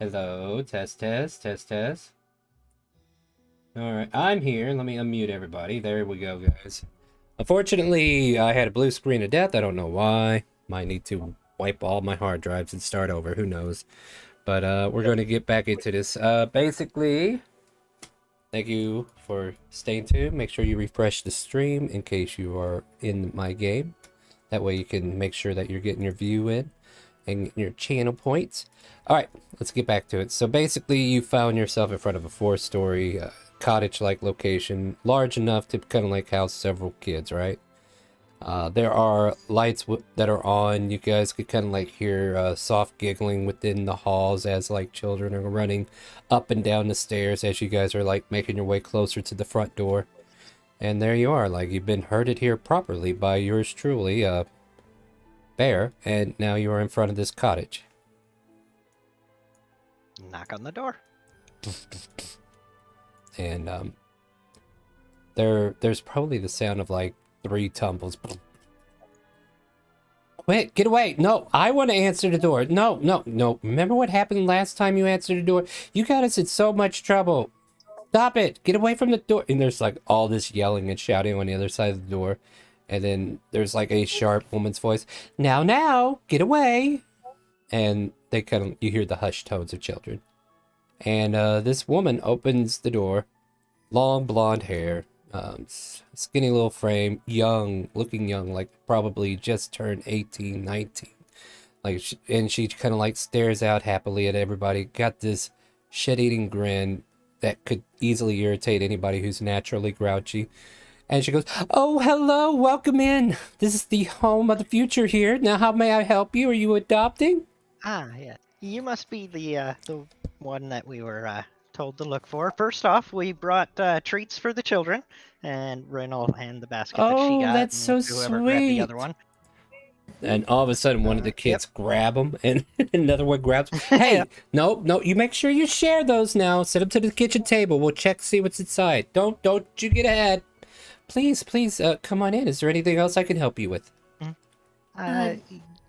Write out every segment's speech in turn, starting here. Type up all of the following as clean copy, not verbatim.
Hello, test, test, test, test. All right, I'm here. Let me unmute everybody. There we go, guys. Unfortunately, I had a blue screen of death. I don't know why. Might need to wipe all my hard drives and start over. Who knows? But we're going to get back into this. Basically, thank you for staying tuned. Make sure you refresh the stream in case you are in my game. That way you can make sure that you're getting your view in and your channel points. All right, let's get back to it. So basically, you found yourself in front of a four-story cottage-like location, large enough to kind of like house several kids, right? There are lights that are on. You guys could kind of like hear soft giggling within the halls as like children are running up and down the stairs as you guys are like making your way closer to the front door. And there you are, like you've been herded here properly by yours truly, Bear, and now you are in front of this cottage. Knock on the door. And there's probably the sound of like 3 tumbles. Wait, get away! No, I want to answer the door. No, no, no. Remember what happened last time you answered the door? You got us in so much trouble. Stop it! Get away from the door! And there's like all this yelling and shouting on the other side of the door. And then there's like a sharp woman's voice. Now, get away! And they kind of, you hear the hushed tones of children. And this woman opens the door. Long blonde hair, skinny little frame, young, looking young, like probably just turned 18, 19. Like, and she kind of like stares out happily at everybody. Got this shit-eating grin that could easily irritate anybody who's naturally grouchy. And she goes, "Oh, hello, welcome in. This is the home of the future here. Now, how may I help you? Are you adopting?" Ah, yeah. You must be the one that we were told to look for. First off, we brought treats for the children, and Ren will hand the basket that she Oh, got, that's so and whoever grabbed the other sweet. one. And all of a sudden, one of the kids Yep. grab them, and another one grabs. Hey, Yep. no, no, you make sure you share those now. Set them to the kitchen table. We'll check, see what's inside. Don't you get ahead. Please, please, come on in. Is there anything else I can help you with? Uh,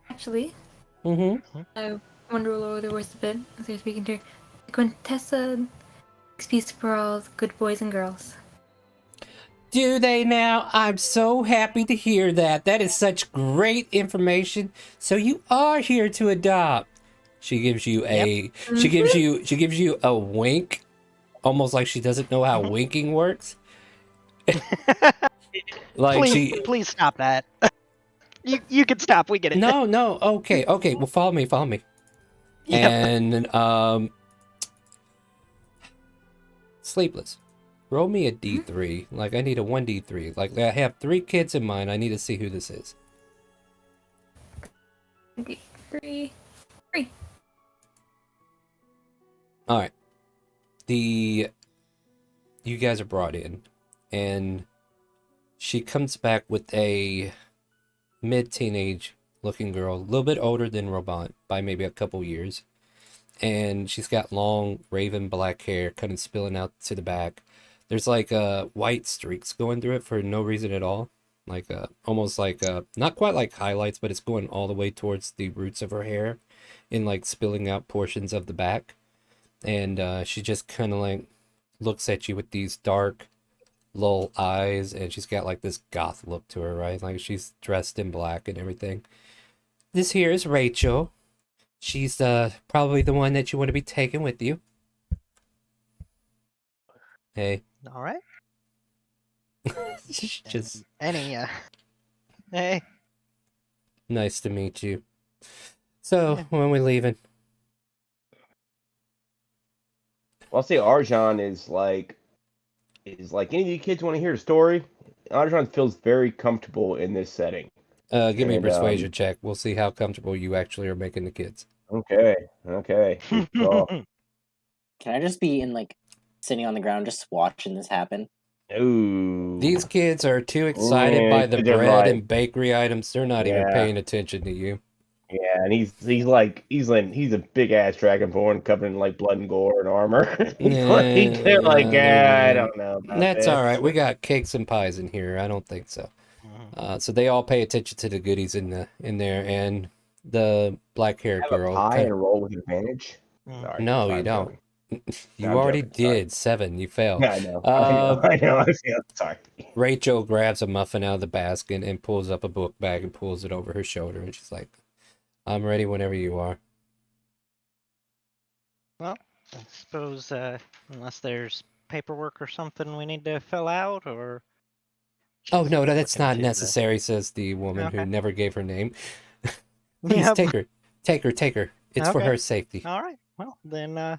Actually, Mm-hmm. I wonder lower the voice a bit as you're speaking to her. Quintessa excuse for all the good boys and girls. Do they now? I'm so happy to hear that. That is such great information. So you are here to adopt. She gives you a she gives you a wink, almost like she doesn't know how winking works. Like please stop that. You can stop. We get it. No, okay, well follow me. Yep. And Sleepless. Roll me a D3. Like I need a 1D3. Like I have 3 kids in mind. I need to see who this is. Okay, 3. Alright. You guys are brought in, and she comes back with a mid-teenage looking girl, a little bit older than Robot by maybe a couple years. And she's got long raven black hair kind of spilling out to the back. There's like white streaks going through it for no reason at all. Like almost like not quite like highlights, but it's going all the way towards the roots of her hair and like spilling out portions of the back. And she just kind of like looks at you with these dark little eyes, and she's got like this goth look to her, right? Like she's dressed in black and everything. This here is Rachel. She's probably the one that you want to be taking with you. Hey. All right. Just Any. Hey. nice to meet you. So, when are we leaving? Well, I'll say Arjan is like any of you kids want to hear a story? Arjan feels very comfortable in this setting. Give me a persuasion check. We'll see how comfortable you actually are making the kids. Okay. Cool. Can I just be in like sitting on the ground just watching this happen? Ooh. These kids are too excited by the they're bread like- and bakery items. They're not even Yeah. paying attention to you. Yeah, and he's a big ass dragonborn covered in like blood and gore and armor. They're like, I don't know. About That's this. all right. We got cakes and pies in here. I don't think so. So they all pay attention to the goodies in there, and the black haired Have a girl. pie and roll with advantage. Mm. Sorry. No, Sorry, you I'm don't. joking. No, You I'm already joking. Sorry. did 7. You failed. Yeah, I know. I know. I know. Yeah, sorry. Rachel grabs a muffin out of the basket and pulls up a book bag and pulls it over her shoulder, and she's like, "I'm ready whenever you are." Well, I suppose unless there's paperwork or something we need to fill out, or Oh she's no, that's looking not to the. necessary, says the woman who Okay. never gave her name. Please Yep. take her. Take her. It's for Okay. her safety. All right. Well, then, yeah,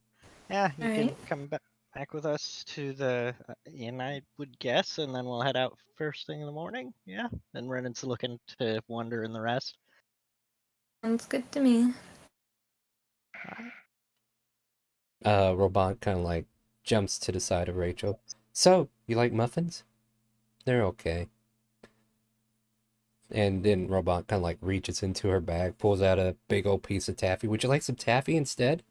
you All can right. come back with us to the inn, I would guess, and then we'll head out first thing in the morning. Yeah. Then Renan's looking to wander in the rest. Sounds good to me. All right. Robot kind of like jumps to the side of Rachel. So, you like muffins? They're okay. And then Robot kind of like reaches into her bag, pulls out a big old piece of taffy. Would you like some taffy instead?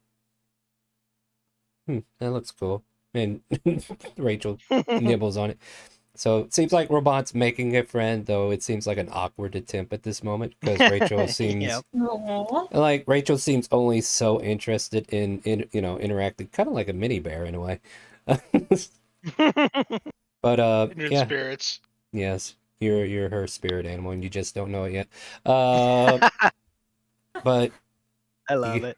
That looks cool. And Rachel nibbles on it. So it seems like Robot's making a friend, though it seems like an awkward attempt at this moment because Rachel seems Yep. Aww. like Rachel seems only so interested in interacting, kind of like a mini bear in a way. But Kindred yeah, spirits. yes, you're her spirit animal, and you just don't know it yet. But I love you, it.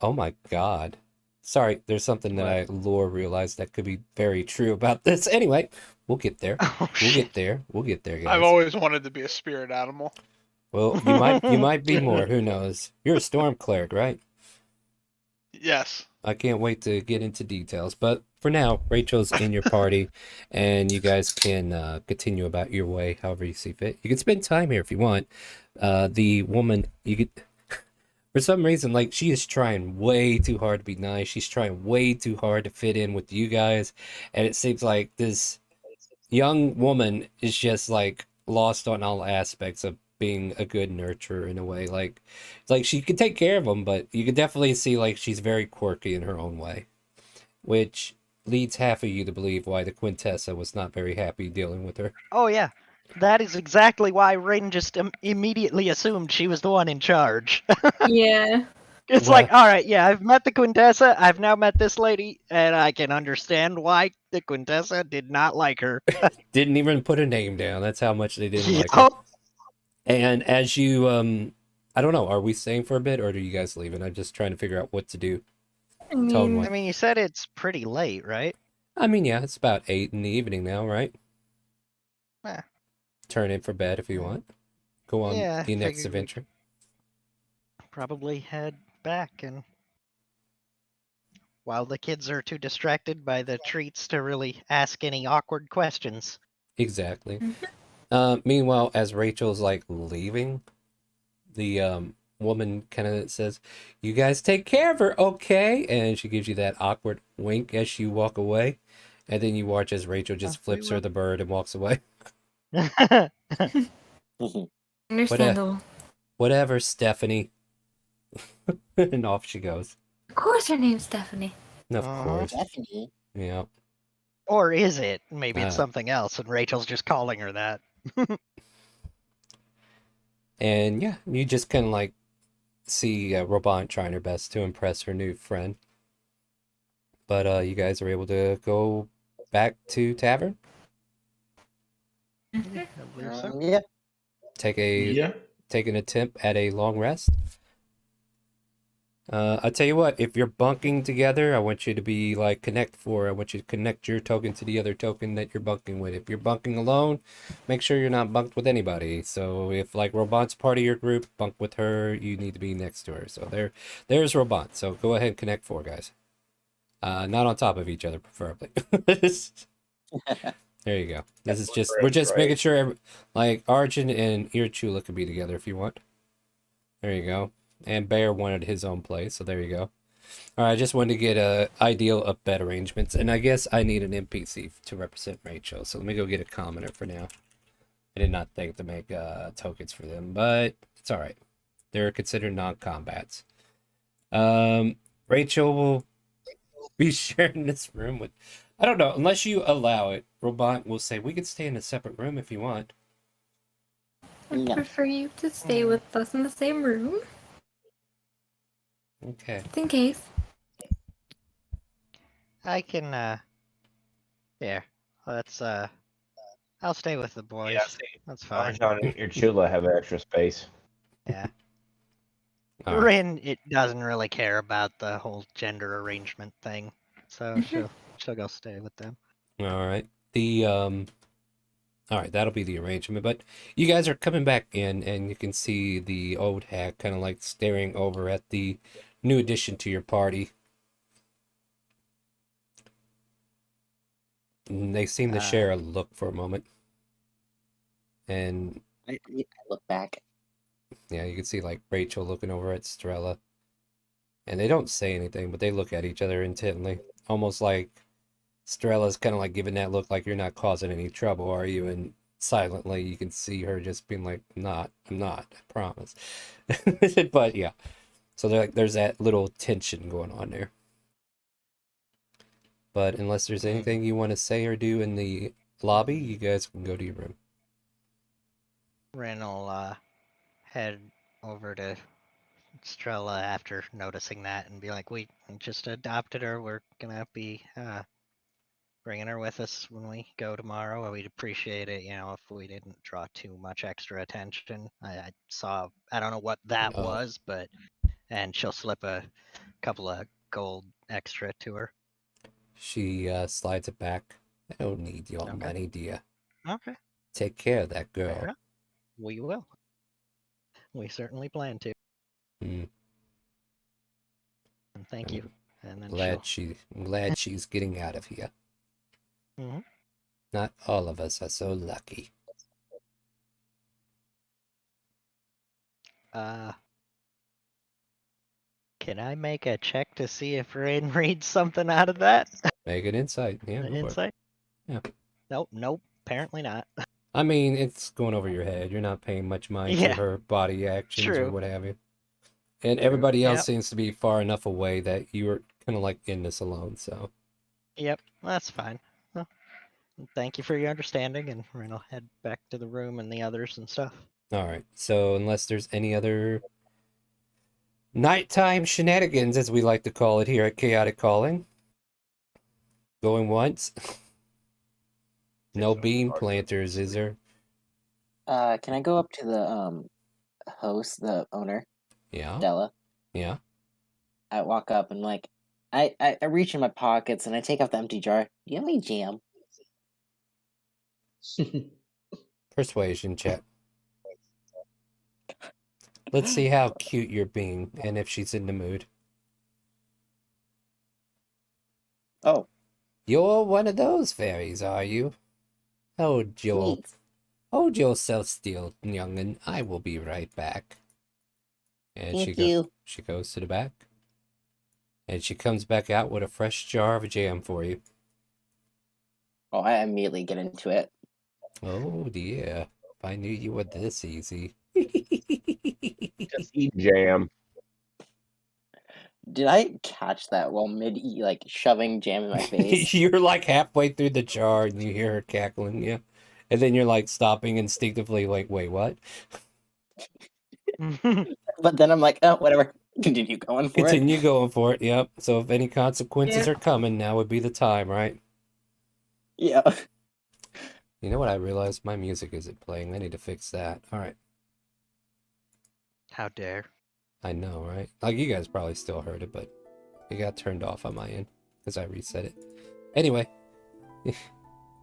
oh my God. Sorry, there's something that What? I lore realized that could be very true about this. Anyway, we'll get there. Oh We'll shit. get there. We'll get there, I've guys. always wanted to be a spirit animal. Well, you might be more. Who knows? You're a storm cleric, right? Yes. I can't wait to get into details. But for now, Rachel's in your party, and you guys can continue about your way however you see fit. You can spend time here if you want. The woman, you could, for some reason, like she is trying way too hard to be nice. She's trying way too hard to fit in with you guys, and it seems like this young woman is just like lost on all aspects of being a good nurturer in a way. Like she could take care of them, but you could definitely see like she's very quirky in her own way, which leads half of you to believe why the Quintessa was not very happy dealing with her. Oh yeah. That is exactly why Rin just immediately assumed she was the one in charge. Yeah. It's Well, like, all right, yeah, I've met the Quintessa. I've now met this lady, and I can understand why the Quintessa did not like her. didn't even put a name down. That's how much they didn't like her. Yup. And as you I don't know, are we staying for a bit or are you guys leaving? I'm just trying to figure out what to do I mean, tone-wise. I mean, you said it's pretty late, right? I mean, yeah, it's about 8 in the evening now, right? Eh, Turn in for bed if you want. Go on yeah, the next figured we'd adventure. probably head back, and while the kids are too distracted by the treats to really ask any awkward questions. Exactly. Mhm. Meanwhile, as Rachel's like leaving, the woman kind of says, "You guys take care of her, okay?" And she gives you that awkward wink as you walk away, and then you watch as Rachel just We flips her will. the bird and walks away. understandable. Whatever, Stephanie. And off she goes. Of course, her name's Stephanie. Of Uh-huh. course. Definitely. Yeah. Or is it? Maybe it's Ah. something else, and Rachel's just calling her that. And yeah, you just kind of like see Robot trying her best to impress her new friend. But you guys are able to go back to tavern, I believe so. Yeah. Yeah. take an attempt at a long rest. I'll tell you what, if you're bunking together, I want you to be like connect 4. I want you to connect your token to the other token that you're bunking with. If you're bunking alone, make sure you're not bunked with anybody. So if like Robot's part of your group, bunk with her, you need to be next to her. So there's Robot. So go ahead and connect 4, guys. Not on top of each other, preferably. There you go. This is just we're just making sure like Arjun and Irchula can be together if you want. There you go. And Bear wanted his own place, so there you go. All right, I just wanted to get a ideal of bed arrangements, and I guess I need an NPC to represent Rachel. So let me go get a commenter for now. I did not think to make tokens for them, but it's all right. They're considered non-combats. Rachel will be sharing this room with. I don't know, unless you allow it. Robot will say we could stay in a separate room if you want. I'd No. prefer you to stay with us in the same room, Okay. just in case. I can. Here, let's. I'll stay with the boys. Yeah, see, That's fine. Arjan and your Chula have extra space. Yeah. All right. Rin, it doesn't really care about the whole gender arrangement thing, so she'll go stay with them. All right. All right, that'll be the arrangement. But you guys are coming back in, and you can see the old hack kind of like staring over at the new addition to your party. And they seem to share a look for a moment. And I look back. yeah, you can see like Rachel looking over at Strella. And they don't say anything, but they look at each other intently. Almost like Strella's kind of like giving that look like you're not causing any trouble, are you? And silently you can see her just being like, I'm not, I promise. But yeah. So there's that little tension going on there. But unless there's anything you want to say or do in the lobby, you guys can go to your room. Rin will head over to Strella after noticing that and be like, "We just adopted her. We're gonna be bringing her with us when we go tomorrow. We'd appreciate it, if we didn't draw too much extra attention." I saw, I don't know what that Oh. was, and she'll slip a couple of gold extra to her. She slides it back. I don't need your Okay. money, dear. Okay, Take care of that fair girl. enough. We will. We certainly plan to. Hmm. And thank you. And then I'm glad she's getting out of here. Mhm. Not all of us are so lucky. Can I make a check to see if Rain reads something out of that? Make an insight. Yeah, An go for it. insight? Yeah. Nope. Apparently not. I mean, it's going over your head. You're not paying much mind to Yeah. her body actions or True. what have you. And everybody else Yep. seems to be far enough away that you're kind of like in this alone, so. Yep. That's fine. Well, thank you for your understanding, and Rain will head back to the room and the others and stuff. All right. So unless there's any other nighttime shenanigans, as we like to call it here at Chaotic Calling. Going once. No bean planters, is there? Can I go up to the host, the owner, Yeah. Della? Yeah. I walk up and I reach in my pockets and I take out the empty jar. Do you have any jam? Persuasion check. Let's see how cute you're being and if she's in the mood. Oh, You're one of those fairies, are you? Hold yourself still, young'un. I will be right back. And thank you. she goes to the back. And she comes back out with a fresh jar of jam for you. Oh, I immediately get into it. Oh dear. If I knew you were this easy. Just eat jam. Did I catch that while shoving jam in my face? You're like halfway through the jar and you hear her cackling, yeah. And then you're like stopping instinctively, like, wait, what? But then I'm like, oh, whatever. Continue going for it. Continue going for it, yep. So if any consequences Yeah. are coming, now would be the time, right? Yeah. You know what I realized? My music isn't playing. I need to fix that. All right. How dare. I know, right? Like, you guys probably still heard it, but it got turned off on my end because I reset it. Anyway.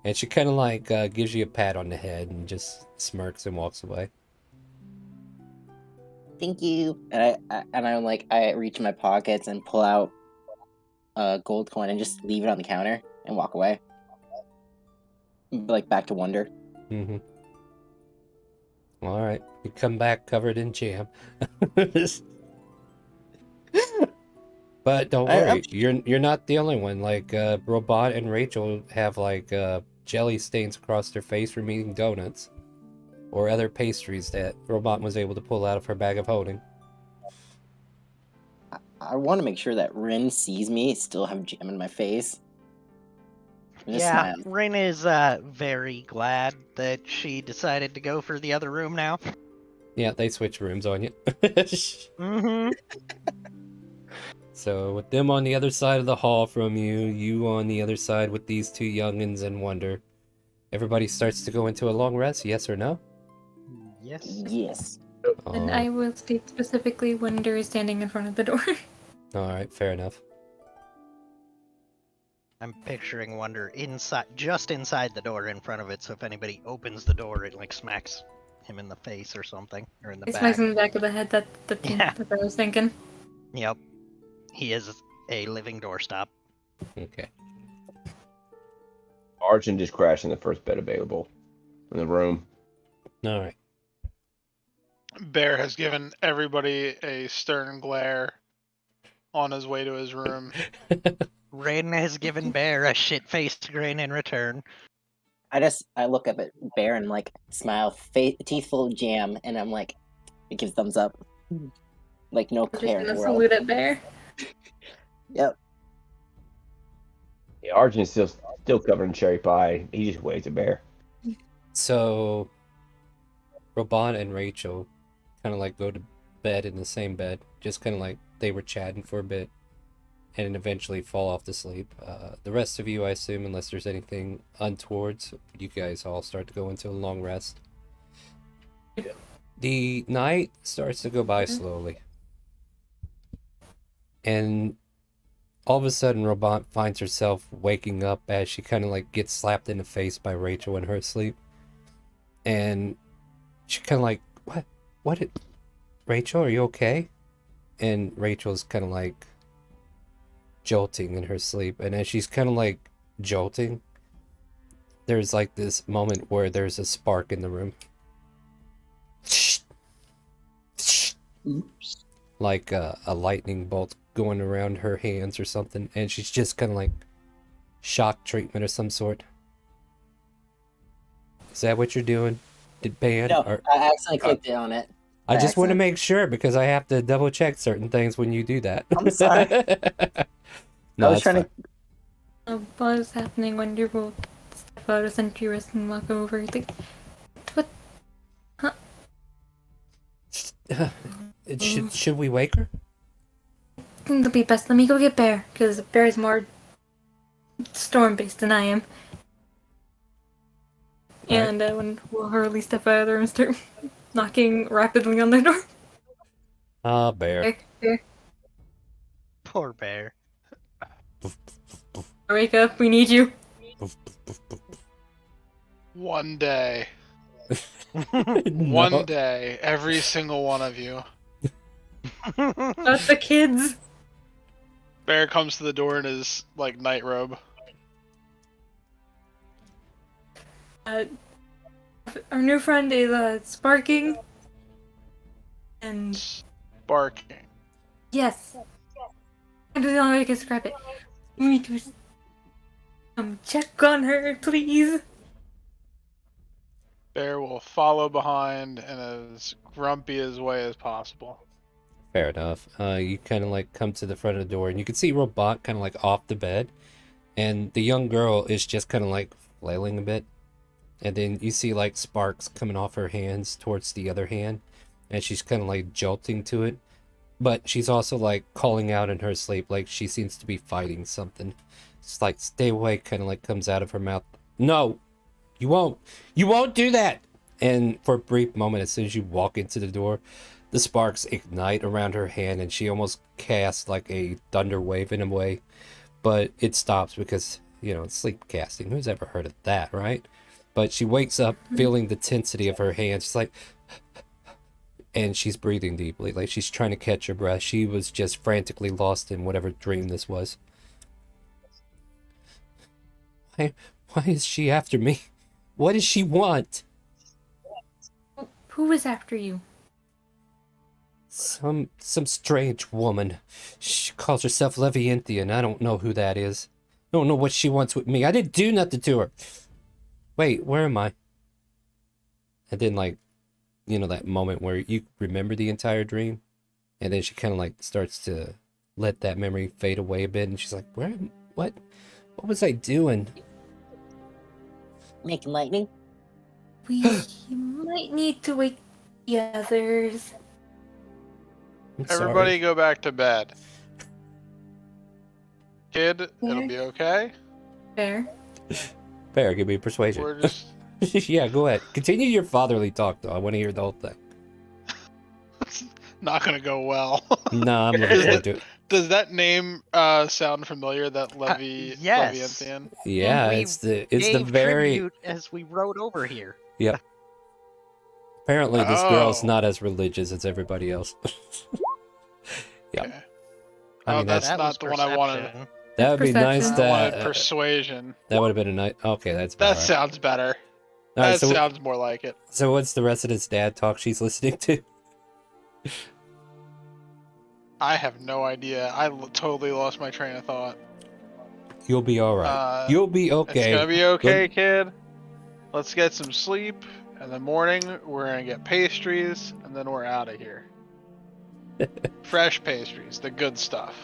And she kind of like gives you a pat on the head and just smirks and walks away. Thank you. And I reach in my pockets and pull out a gold coin and just leave it on the counter and walk away. Like back to Wonder. Mm-hmm. All right. You come back covered in jam. But don't worry, you're not the only one. Like Robot and Rachel have like jelly stains across their face from eating donuts or other pastries that Robot was able to pull out of her bag of holding. I want to make sure that Rin sees me still have jam in my face. Just Yeah, smile. Rin is very glad that she decided to go for the other room now. Yeah, they switch rooms on you. Mm-hmm. So with them on the other side of the hall from you, you on the other side with these two youngins and Wonder, everybody starts to go into a long rest, yes or no? Yes. Yes. And I will state specifically Wonder is standing in front of the door. Alright, fair enough. I'm picturing Wonder just inside the door in front of it, so if anybody opens the door, it like smacks him in the face or something, or in the It back. smacks in the back of the head. That's Yeah. what I was thinking. Yep. He is a living doorstop. Okay. Arjun just crashed in the first bed available in the room. Alright. Bear has given everybody a stern glare on his way to his room. Rain has given Bear a shit-faced grin in return. I look up at Bear and like smile, teeth full of jam, and I'm like, it gives thumbs up. Like no Just care in gonna the world. salute at Bear. Yep. Yeah, Arjun is still covered in cherry pie. He just waves at Bear. So, Robot and Rachel kind of like go to bed in the same bed, just kind of like they were chatting for a bit, and eventually fall off to sleep. The rest of you, I assume, unless there's anything untoward, you guys all start to go into a long rest. Yeah. The night starts to go by slowly, and all of a sudden, Robot finds herself waking up as she kind of like gets slapped in the face by Rachel in her sleep. And she kind of like, what, Rachel, are you okay? And Rachel's kind of like jolting in her sleep. And as she's kind of like jolting, there's like this moment where there's a spark in the room. Oops. Like a lightning bolt going around her hands or something, and she's just kind of like shock treatment of some sort. Is that what you're doing? Did Ban? No, Or I accidentally clicked it on it. I by just want to accident. make sure because I have to double check certain things when you do that. I'm sorry. No, I was it's trying fine. While it's happening, Wonder will step out of sentry rest and walk over. Like, what? Should we wake her? It'll be best. Let me go get Bear, because Bear is more storm-based than I am. Alright. And when we'll hurriedly step out of there and start knocking rapidly on their door. Ah, Bear. Bear, Poor Bear. wake up. We need you. One day. No. One day. Every single one of you. Not the kids. Bear comes to the door in his, like, night robe. Our new friend is sparking. And Barking. yes. I don't know how I can describe it. We need to check on her, please. Bear will follow behind in as grumpy as way as possible. Fair enough. You kind of like come to the front of the door and you can see Robot kind of like off the bed, and the young girl is just kind of like flailing a bit, and then you see like sparks coming off her hands towards the other hand, and she's kind of like jolting to it, but she's also like calling out in her sleep, like she seems to be fighting something. It's like stay away kind of like comes out of her mouth. No, you won't do that. And for a brief moment, as soon as you walk into the door, the sparks ignite around her hand and she almost casts like a thunder wave in a way, but it stops because, you know, it's sleep casting. Who's ever heard of that, right? But she wakes up feeling the tensity of her hands. She's like, and she's breathing deeply, like she's trying to catch her breath. She was just frantically lost in whatever dream this was. Why is she after me? What does she want? Who is after you? Some strange woman. She calls herself Levianthian. I don't know who that is. I don't know what she wants with me. I didn't do nothing to her. Wait, where am I? And then, like, you know, that moment where you remember the entire dream, and then she kind of like starts to let that memory fade away a bit, and she's like, what was I doing? Making lightning. We might need to wake the others. I'm sorry. Everybody go back to bed. Kid, it'll Yeah. be okay. Fair. Bear, give me persuasion. We're just Yeah, go ahead. Continue your fatherly talk, though. I want to hear the whole thing. not gonna go well. No, I'm looking forward to it. Does that name sound familiar? That Yes. Leviathan? Yeah, we it's the Gave very tribute as we rode over here. yep. Apparently, this girl's Oh. not as religious as everybody else. Yeah. Okay. I Oh, mean, that's That was not the one I wanted. perception. that would be nice. perception. I wanted That persuasion. that would have been a nice. Okay, that's That about right. sounds better. All right, That so sounds more like it. so what's the rest of this dad talk she's listening to? I have no idea. Totally lost my train of thought. You'll be all right. You'll be okay. It's gonna be okay, kid. Let's get some sleep. In the morning, we're gonna get pastries, and then we're out of here. Fresh pastries, the good stuff.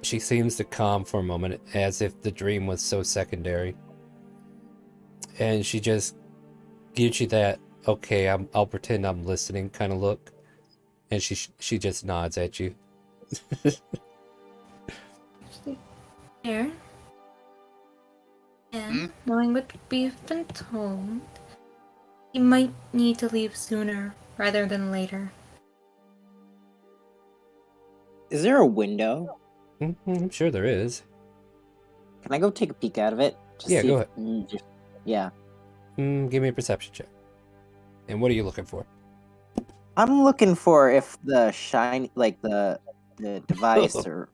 She seems to calm for a moment, as if the dream was so secondary. And she just gives you that, okay, I'll pretend I'm listening kind of look. And she just nods at you. Fair. And knowing what we've been told, he might need to leave sooner rather than later. Is there a window? I'm sure there is. Can I go take a peek out of it? Just Yeah, see go if- yeah. Give me a perception check. And what are you looking for? I'm looking for if the shiny, like the device, or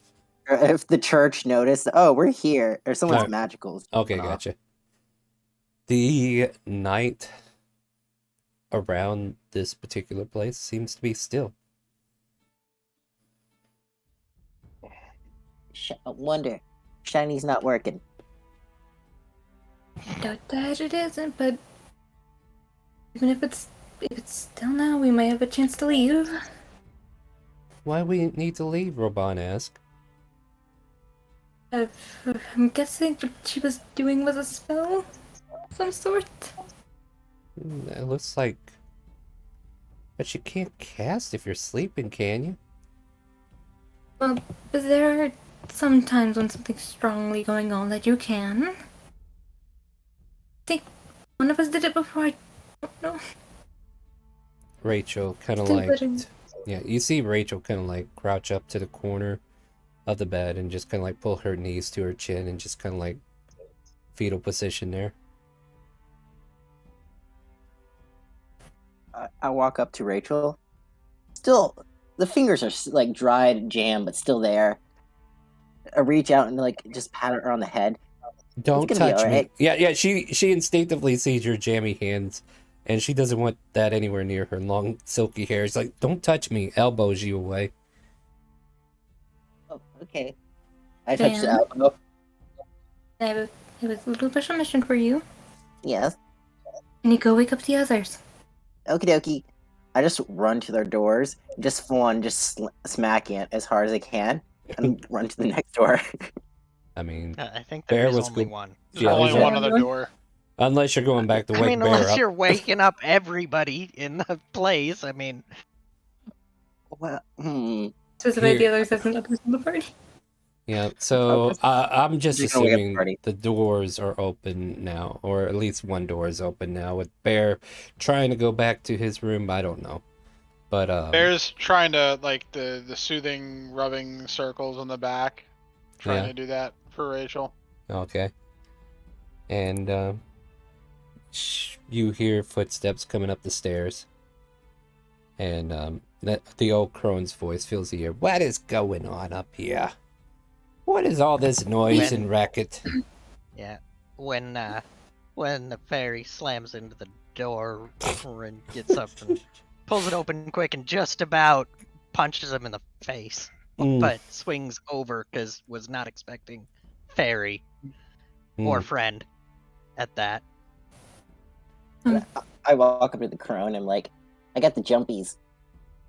if the church noticed. Oh, we're here, or someone's Alright. magical. Okay, gotcha. The night around this particular place seems to be still. Wonder, shiny's not working. Doubt that it isn't, but even if it's still now, we might have a chance to leave. Why we need to leave? Robon asked. I'm guessing what she was doing was a spell of some sort. It looks like... But you can't cast if you're sleeping, can you? Well, but there are some times when something's strongly going on that you can. I think one of us did it before, I don't know. Rachel kind of Still like... letting- Yeah, you see Rachel kind of like crouch up to the corner of the bed and just kind of like pull her knees to her chin and just kind of like fetal position there. I walk up to Rachel. Still, the fingers are like dried and jammed, but still there. I reach out and like just pat her on the head. Don't gonna be touch me. alright. Yeah, she instinctively sees your jammy hands and she doesn't want that anywhere near her long silky hair. She's like, don't touch me, elbows you away. Oh, okay. I touch the Dan? elbow. I have a little special mission for you. Yes. And you go wake up the others. Okie dokie. I just run to their doors, just full on, just smacking it as hard as I can, and run to the next door. I mean, I think Bear there is was only good. one. There's Yeah, only there's one a- other door. unless you're going back to wake I mean, Bear unless up. you're waking up everybody in the place. I mean, Well, Specify the Here. others as an others in the party. Yeah, so I'm just You're gonna wake up the assuming party. the doors are open now, or at least one door is open now, with Bear trying to go back to his room. I don't know, but Bear's trying to like the soothing rubbing circles on the back, trying Yeah. to do that for Rachel. okay. And you hear footsteps coming up the stairs, and the old crone's voice fills the air. What is going on up here? What is all this noise and racket? yeah. When the fairy slams into the door and gets up and pulls it open quick and just about punches him in the face, but swings over because was not expecting fairy or friend at that. I walk up to the crone. I'm like, I got the jumpies.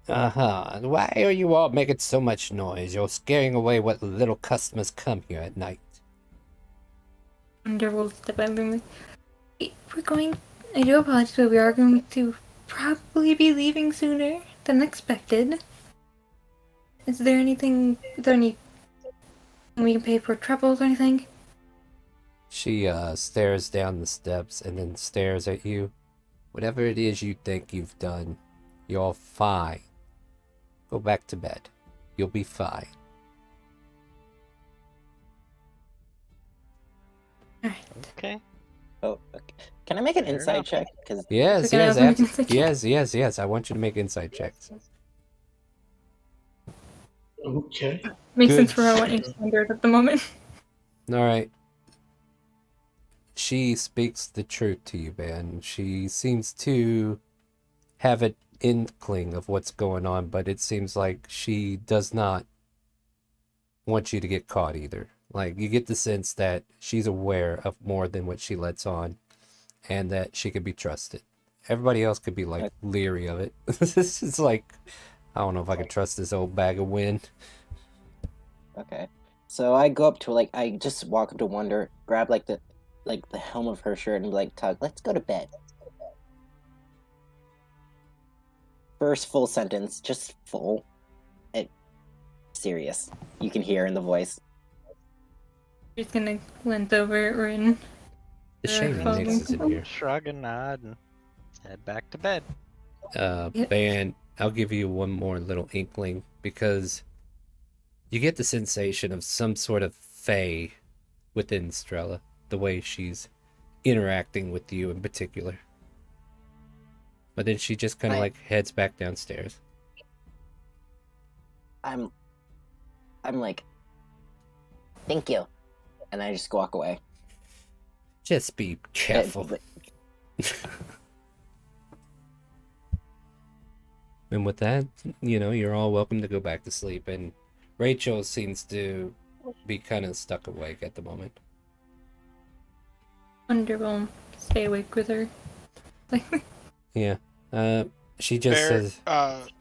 Uh-huh. Why are you all making so much noise? You're scaring away what little customers come here at night. Wonder will step out and like, we're going. I do apologize, but we are going to probably be leaving sooner than expected. Is there anything? Is there any we can pay for troubles or anything? She stares down the steps and then stares at you. Whatever it is you think you've done, you're fine. Go back to bed. You'll be fine. Okay. Oh, okay. Can I make an Fair insight enough. check? Because Yes, So can I yes, also make an insight check? yes. I want you to make insight checks. Okay. Makes Good. sense for how one standard at the moment. All right. She speaks the truth to you, Ben. She seems to have an inkling of what's going on, but it seems like she does not want you to get caught either. Like, you get the sense that she's aware of more than what she lets on, and that she could be trusted. Everybody else could be, like, leery of it. This is like, I don't know if I can trust this old bag of wind. okay. So I go up to like I just walk up to Wonder, grab like the helm of her shirt and be like, Tug, let's go to bed. First full sentence, just full. Serious. You can hear in the voice. Just gonna glance over and It's a shame phone. Nix isn't here. Shrug and nod and head back to bed. Yep. Ben, I'll give you one more little inkling, because you get the sensation of some sort of fae within Strella, the way she's interacting with you in particular. But then she just kind of like heads back downstairs. I'm like, thank you. And I just walk away. Just be careful. And with that, you're all welcome to go back to sleep. And Rachel seems to be kind of stuck awake at the moment. Wonder will stay awake with her. Like, Yeah. She just Bear, says,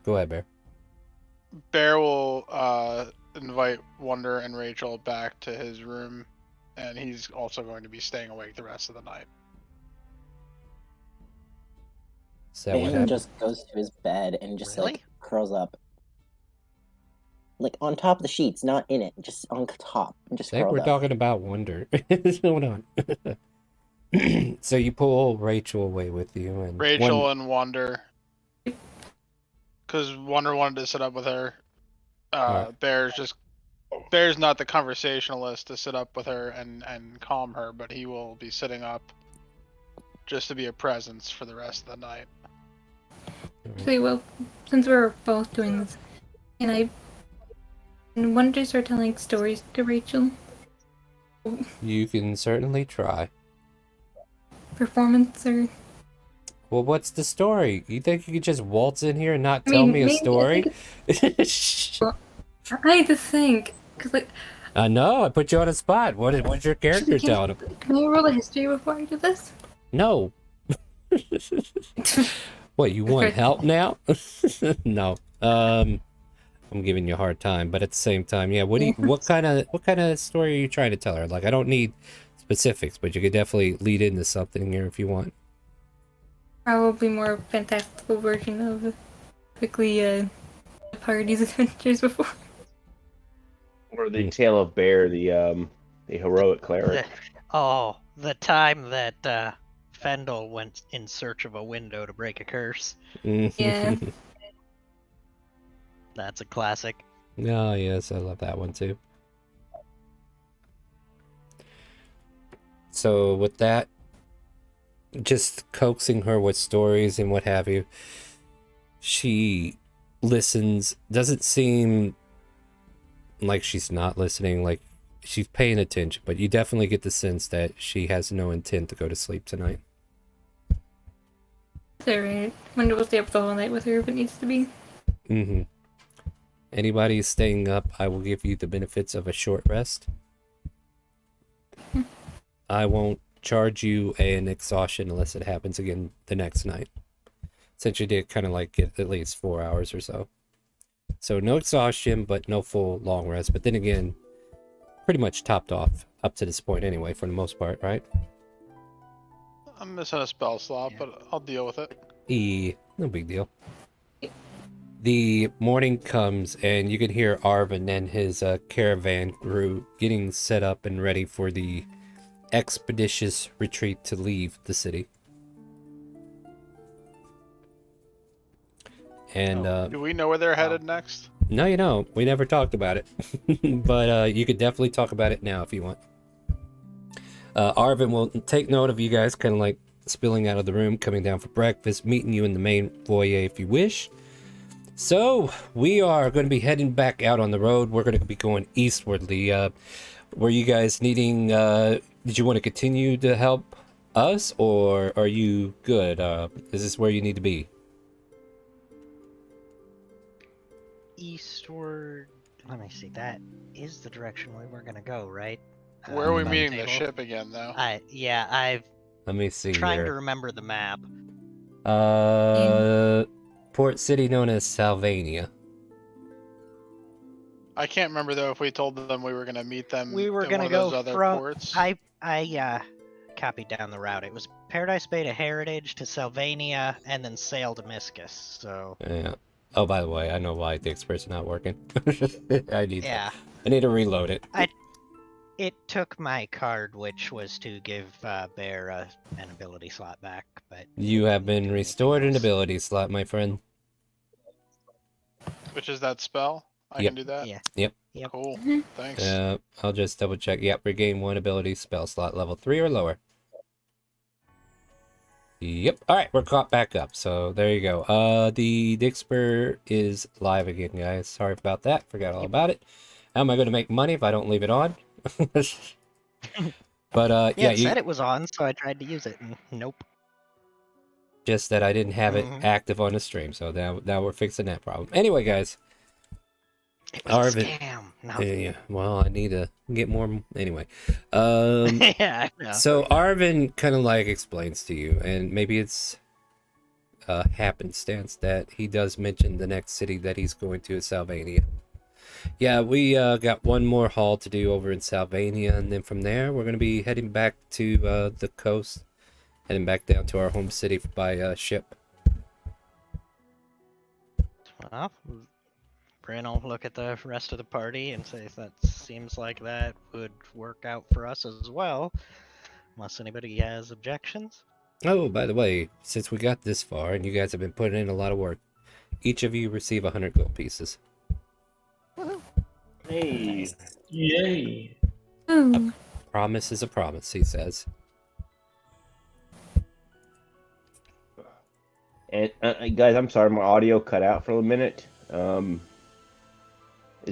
go ahead, Bear. Bear will invite Wonder and Rachel back to his room, and he's also going to be staying awake the rest of the night. Is that what Ben happened? just goes to his bed and just Really? like curls up. Like on top of the sheets, not in it, just on top. And just I think curled we're up. talking about Wonder. Hold on. So you pull Rachel away with you, and Rachel and Wonder, because Wonder wanted to sit up with her. Alright. Bear's not the conversationalist to sit up with her and calm her, but he will be sitting up just to be a presence for the rest of the night. okay, well, since we're both doing this, can Wonder start telling stories to Rachel? You can certainly try. Performance or? Well, what's the story? You think you could just waltz in here and not I tell mean, me a maybe I story? I had to think, cause like, I know, I put you on a spot. What's your character telling him? can I roll a history before I do this? No. What, you want Okay. help now? No. I'm giving you a hard time, but at the same time, yeah, what kind of story are you trying to tell her? Like, I don't need specifics, but you could definitely lead into something here if you want. Probably more fantastical version of quickly the party's adventures before. Or the tale of Bear, the heroic cleric. The time that Fendel went in search of a window to break a curse. Yeah. That's a classic. Oh, yes, I love that one too. So with that, just coaxing her with stories and what have you, she listens. Doesn't seem like she's not listening, like she's paying attention, but you definitely get the sense that she has no intent to go to sleep tonight. Alright. Wonder will stay up the whole night with her if it needs to be. Mm-hmm. Anybody staying up, I will give you the benefits of a short rest. I won't charge you an exhaustion unless it happens again the next night, since you did kind of like get at least 4 hours or so. So no exhaustion, but no full long rest. But then again, pretty much topped off up to this point anyway, for the most part, right? I'm missing a spell slot, but I'll deal with it. No big deal. the morning comes and you can hear Arvin and his caravan crew getting set up and ready for the expeditious retreat to leave the city. And Do we know where they're headed next? no, you don't. We never talked about it. But you could definitely talk about it now if you want. Arvin will take note of you guys kind of like spilling out of the room, coming down for breakfast, meeting you in the main foyer if you wish. So we are going to be heading back out on the road. We're going to be going eastwardly. Were you guys needing, did you want to continue to help us, or are you good? Is this where you need to be? Eastward. Let me see. That is the direction we were gonna go, right? Where are we Mm. meeting the table? ship again, though? I've Let me see trying to here. remember the map. Port city known as Salvania. I can't remember though if we told them we were gonna meet them We were in gonna one of go those other from. ports. I copied down the route. It was Paradise Bay to Heritage to Sylvania, and then sail to Miscus. So Yeah. Oh, by the way, I know why the expert's not working. I need yeah, I need to reload it. it took my card, which was to give Bear an ability slot back, but You have been anything restored an else. ability slot, my friend. Which is that spell? I Yep. can do that? Yeah. Yep. Yep. Cool. Thanks. I'll just double check. Yep, regain 1 ability spell slot, level 3 or lower. Yep. All right, we're caught back up. So there you go. The Dixper is live again, guys. Sorry about that. Forgot all about it. How am I going to make money if I don't leave it on? But Yeah, yeah, it said it was on, so I tried to use it, and nope. just that I didn't have it Mhm. active on the stream. So now we're fixing that problem. Anyway, guys. It was a Arvin. scam. No. Yeah. Well, I need to get more. Anyway. Um. Yeah, I know. So Arvin kind of like explains to you, and maybe it's happenstance that he does mention the next city that he's going to is Salvania. Yeah, we got one more haul to do over in Salvania, and then from there we're going to be heading back to the coast, heading back down to our home city by ship. Well, Bryn will look at the rest of the party and say if that seems like that would work out for us as well, unless anybody has objections. Oh, by the way, since we got this far and you guys have been putting in a lot of work, each of you receive 100 gold pieces. Hey, yay. Ooh. Promise is a promise, he says. And guys, I'm sorry, my audio cut out for a minute. Is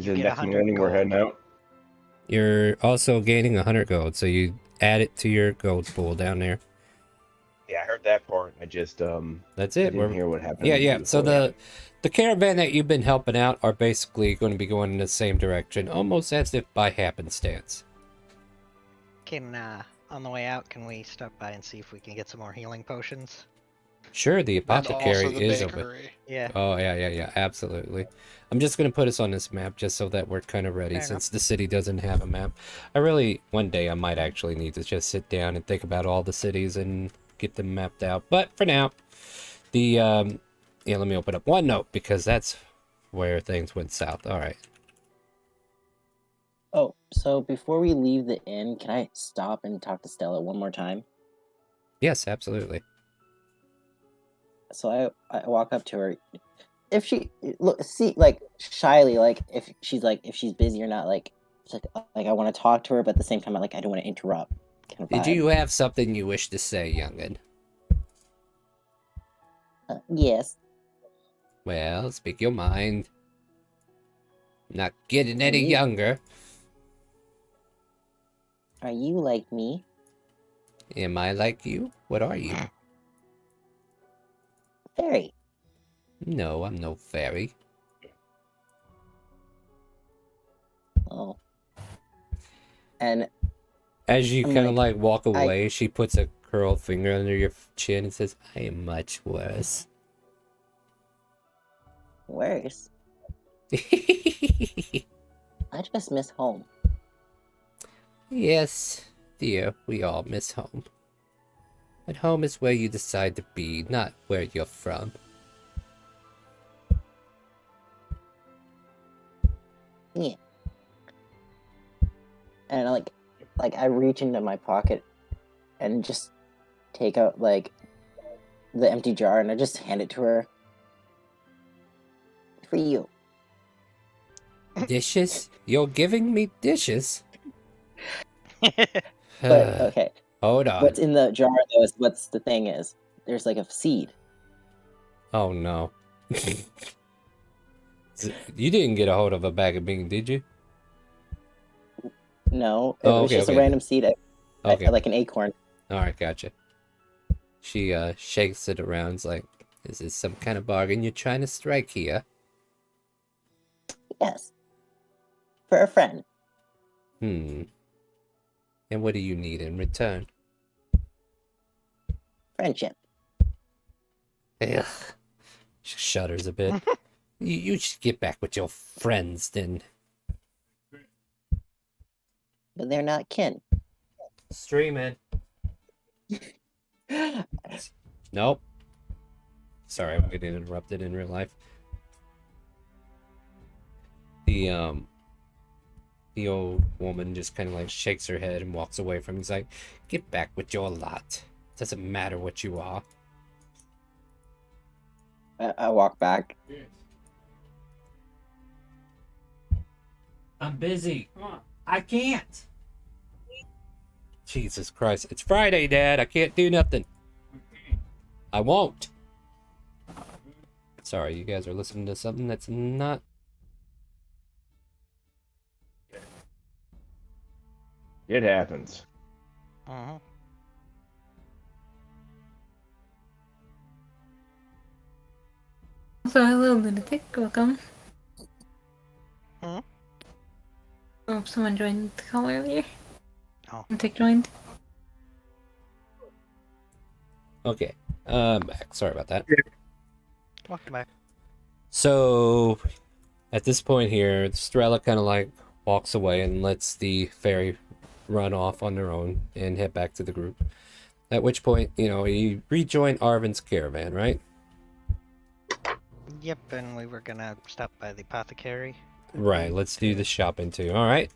You it get next 100 morning we're gold. heading out? You're also gaining 100 gold, so you add it to your gold pool down there. Yeah, I heard that part. I just That's I it. didn't hear what happened. Yeah. So before. the caravan that you've been helping out are basically going to be going in the same direction, almost as if by happenstance. Can on the way out, can we stop by and see if we can get some more healing potions? Sure, the And apothecary also the is open. bakery. Yeah. Oh yeah, absolutely. I'm just gonna put us on this map just so that we're kind of ready, Fair since the city doesn't have a map. One day I might actually need to just sit down and think about all the cities and get them mapped out. But for now, let me open up OneNote because that's where things went south. All right. Oh, so before we leave the inn, can I stop and talk to Stella one more time? Yes, absolutely. So I walk up to her. If she like shyly, like if she's busy or not, like it's like I want to talk to her, but at the same time I don't want to interrupt. Kind of Did vibe. you have something you wish to say, young'un? Yes. Well, speak your mind. Not getting any You- younger. Are you like me? Am I like you? What are you? Fairy. No, I'm no fairy. Oh. And As you I'm kind of like walk I- away, she puts a curled finger under your chin and says, I am much worse. worse. I just miss home. Yes, dear, we all miss home. But home is where you decide to be, not where you're from. like I reach into my pocket and just take out like the empty jar and I just hand it to her. For you. Dishes? You're giving me dishes? But okay, Hold on. what's in the jar though is what's the thing is there's like a seed. Oh no. You didn't get a hold of a bag of beans, did you? No, it Oh, was okay, just a okay. random seed, Okay. like an acorn. Alright, gotcha. She shakes it around. It's like, is this some kind of bargain you're trying to strike here? Yes, for a friend. And what do you need in return? Friendship. Ugh. She shudders a bit. You should get back with your friends then. But they're not kin. Streaming. Nope. Sorry, I'm getting interrupted in real life. The old woman just kind of like shakes her head and walks away from him. He's like, get back with your lot. Doesn't matter what you are. I walk back. I'm busy. I can't. Jesus Christ. It's Friday, Dad. I can't do nothing. I won't. Sorry, you guys are listening to something that's not... It happens. Uh-huh. So hello, lunatic. Welcome. Hmm? Oh, someone joined the call earlier. Oh. Lunatic joined. Okay. Back. Sorry about that. Welcome back. So, at this point here, Strella kind of like walks away and lets the fairy run off on their own and head back to the group. At which point, you rejoin Arvin's caravan, right? Yep, and we were gonna stop by the apothecary. Right, let's do the shopping too. Alright.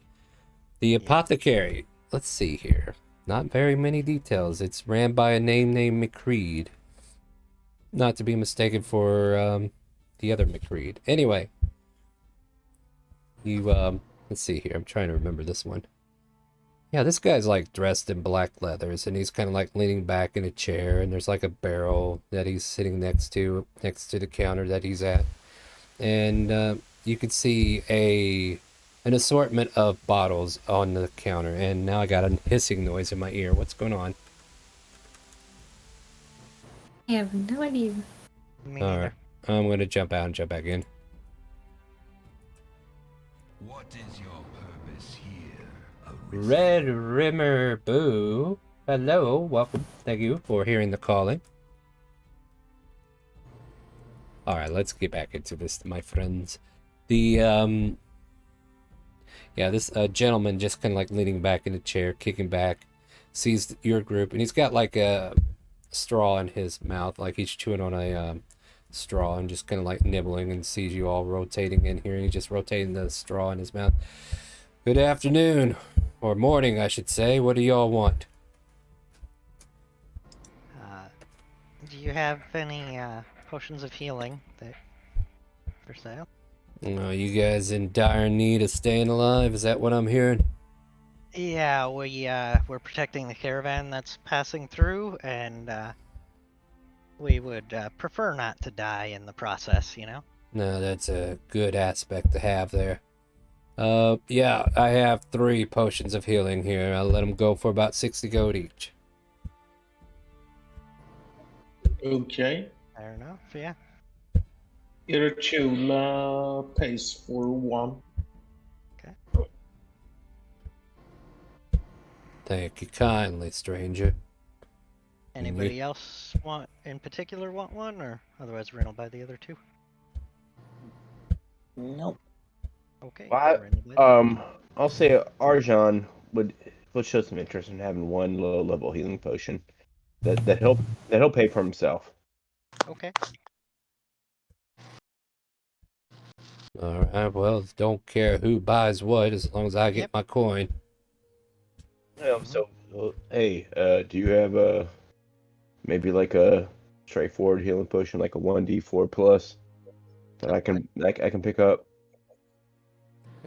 The apothecary. Let's see here. Not very many details. It's ran by a name named McCreed. Not to be mistaken for the other McCreed. Anyway. Let's see here. I'm trying to remember this one. Yeah, this guy's like dressed in black leathers and he's kind of like leaning back in a chair and there's like a barrel that he's sitting next to the counter that he's at. And you can see an assortment of bottles on the counter, and now I got a hissing noise in my ear. What's going on? I have no idea. Me All neither. right, I'm gonna jump out and jump back in. What is your purpose here, Red Rimmer Boo. Hello, welcome. Thank you for hearing the calling. All right, let's get back into this, my friends. This gentleman just kind of like leaning back in a chair, kicking back, sees your group, and he's got like a straw in his mouth, like he's chewing on a straw and just kind of like nibbling, and sees you all rotating in here, and he's just rotating the straw in his mouth. Good afternoon, or morning, I should say. What do y'all want? Do you have any potions of healing that for sale? You guys in dire need of staying alive? Is that what I'm hearing? Yeah, we're protecting the caravan that's passing through, and we would prefer not to die in the process, you know? No, that's a good aspect to have there. Yeah, I have 3 potions of healing here. I'll let them go for about 60 gold each. Okay. Fair enough, yeah. Irachula pays for 1. Thank you kindly, stranger. Anybody else want one, or otherwise Ren will buy the other 2? Nope. Okay. Well, Ren will buy the- I'll say Arjan would show some interest in having 1 low level healing potion that he'll pay for himself. Okay. Alright, well, don't care who buys what as long as I get Yep. my coin. Hey, do you have maybe like a straightforward healing potion, like a 1d4 plus that I can pick up?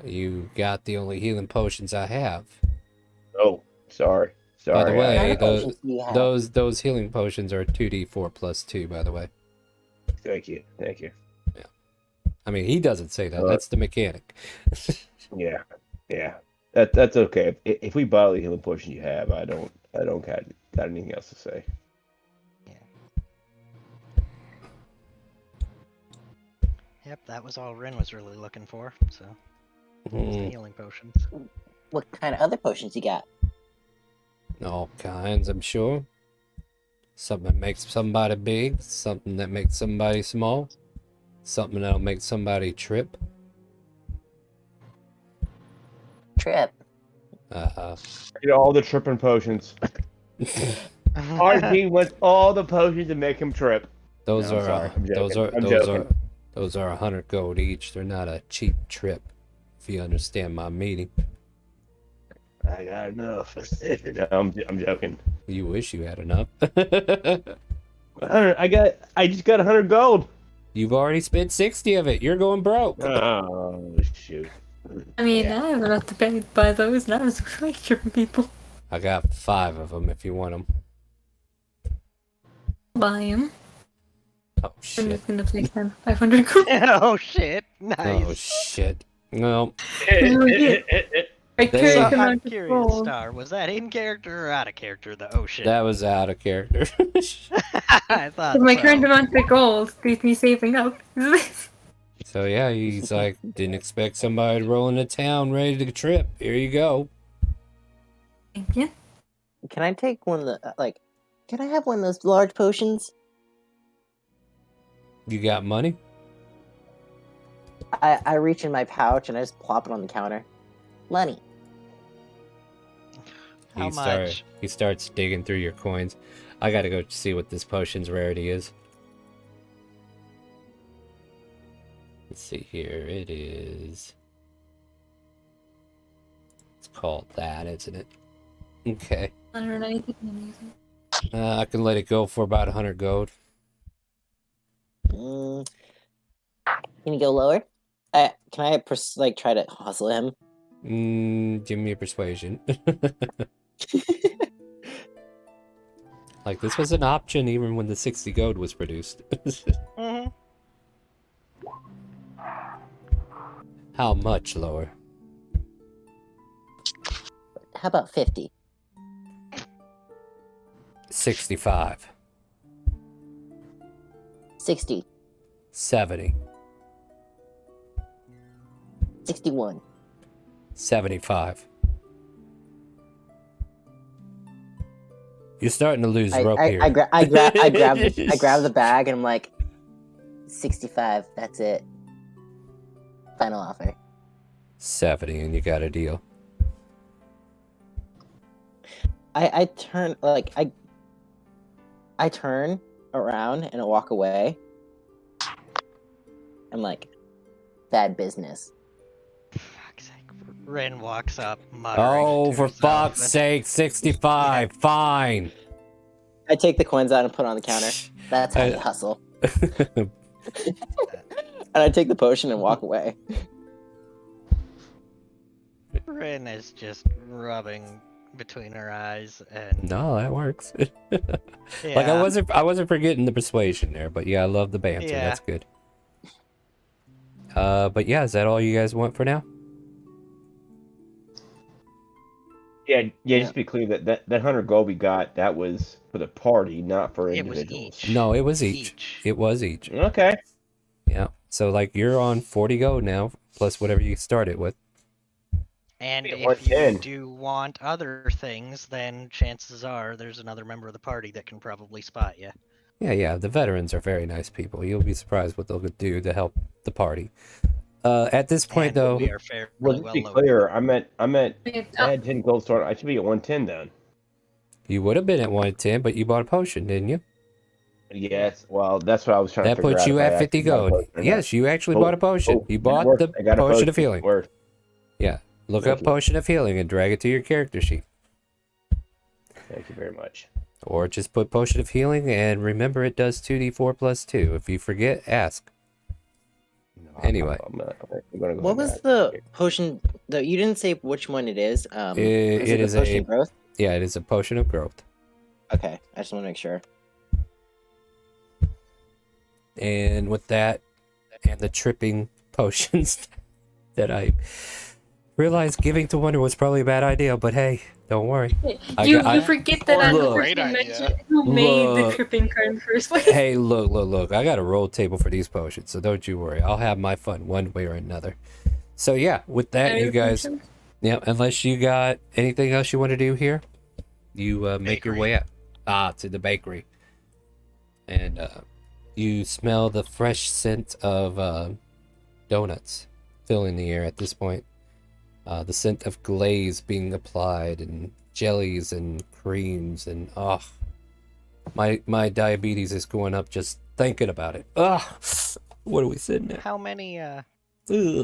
You got the only healing potions I have. Oh, sorry. By the Sorry. What kind way, of potions do you have? those healing potions are 2d4 plus 2, by the way. Thank you. Thank you. I mean, he doesn't say that. Uh, That's the mechanic. Yeah. Yeah. That's okay. If we buy the healing potion you have, I don't got anything else to say. Yep, that was all Ren was really looking for. So, the Mm, healing potions. What kind of other potions you got? all kinds, I'm sure. Something that makes somebody big, something that makes somebody small, something that'll make somebody trip. Trip. Get all the tripping potions. RG wants all the potions to make him trip. Those No, I'm are sorry. I'm those joking. are I'm those joking. are those are 100 gold each. They're not a cheap trip, if you understand my meaning. I got enough. No, I'm joking. You wish you had enough. I just got 100 gold. You've already spent 60 of it. You're going broke. Oh shoot. I mean, Yeah. I have enough to pay by those, and I was like tripping people. I got 5 of them if you want them. Buy him. Oh I'm shit. just gonna pay him 500 gold. Oh shit! Oh Nice. shit. Well, I They- carry So him I'm out to curious, gold. Star. Was that in character or out of character? The oh shit. that was out of character. I thought My so. current amount of gold keeps me saving up. So yeah, he's like, didn't expect somebody to roll into town ready to trip. Here you go. Thank you. Can I take one of the like? Can I have one of those large potions? You got money? I reach in my pouch and I just plop it on the counter. Money. How much? He starts digging through your coins. I gotta go see what this potion's rarity is. Let's see here. It is. It's called that, isn't it? Okay. 190 amazing. I can let it go for about 100 gold. Can you go lower? Can I try to hustle him? Give me a persuasion. Like, this was an option even when the 60 gold was produced. Mm-hmm. How much lower? How about 50? 65. 60. 70. 61. 75. You're starting to lose I rope here. grab the bag and I'm like, 65. That's it. Final offer. 70, and you got a deal. I turn I turn around and I walk away. I'm like, bad business. Fuck's sake. Ren walks up, muttering. Oh, to for himself, fuck's and- sake, 65. Fine. I take the coins out and put it on the counter. That's how you I- hustle. And I take the potion and walk away. Ren is just rubbing between her eyes and No, that works. yeah. Like I wasn't forgetting the persuasion there, but yeah, I love the banter. Yeah. That's good. But yeah, is that all you guys want for now? Yeah, just to be clear, that 100 gold we got, that was for the party, not for It was individuals. each. No, it was each. It was each. Okay. Yeah. So like you're on 40 gold now, plus whatever you started with. And Yeah, if 110. you do want other things, then chances are there's another member of the party that can probably spot you. Yeah. The veterans are very nice people. You'll be surprised what they'll do to help the party. At this point, And though, we are fairly Well, just well to be loaded. clear, I meant It's I had 10 gold store. I should be at 110 then. you would have been at 110, but you bought a potion, didn't you? Yes. Well, that's what I was trying That to figure out. puts you if I at 50 actually bought a gold. potion or not. Yes, you actually Oh, bought a potion. oh, You it bought worked. the I got a potion of It healing. worked. Yeah. Look Thank up you. potion of healing and drag it to your character sheet. Thank you very much. Or just put Potion of Healing, and remember it does 2d4 plus 2. If you forget, ask. No, Anyway. I'm gonna go What ahead was and the potion? You didn't say which one it is. Was It it the is potion a of growth? Yeah, it is a Potion of Growth. Okay, I just want to make sure. And with that, and the tripping potions that I realized giving to Wonder was probably a bad idea, but hey, don't worry. You forget that Or I'm the look, person great mentioned idea. who made the Look. tripping card in the first place. Hey, look. I got a roll table for these potions, so don't you worry. I'll have my fun one way or another. So yeah, with that, you guys, yeah, unless you got anything else you want to do here, you make your Bakery. way up to the bakery. And you smell the fresh scent of donuts filling the air at this point. The scent of glaze being applied, and jellies and creams, and my diabetes is going up just thinking about it. What are we sitting at? How many Ugh.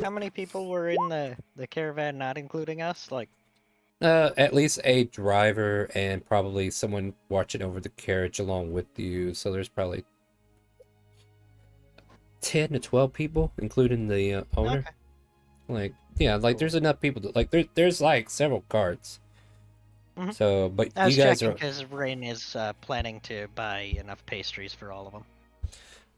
how many people were in the caravan, not including us? Like, At least a driver and probably someone watching over the carriage along with you. So there's probably 10 to 12 people, including the owner. okay. Like, yeah, like there's enough people to, like, there's like several carts. Mhm. So, but I you was guys checking are because Rain is planning to buy enough pastries for all of them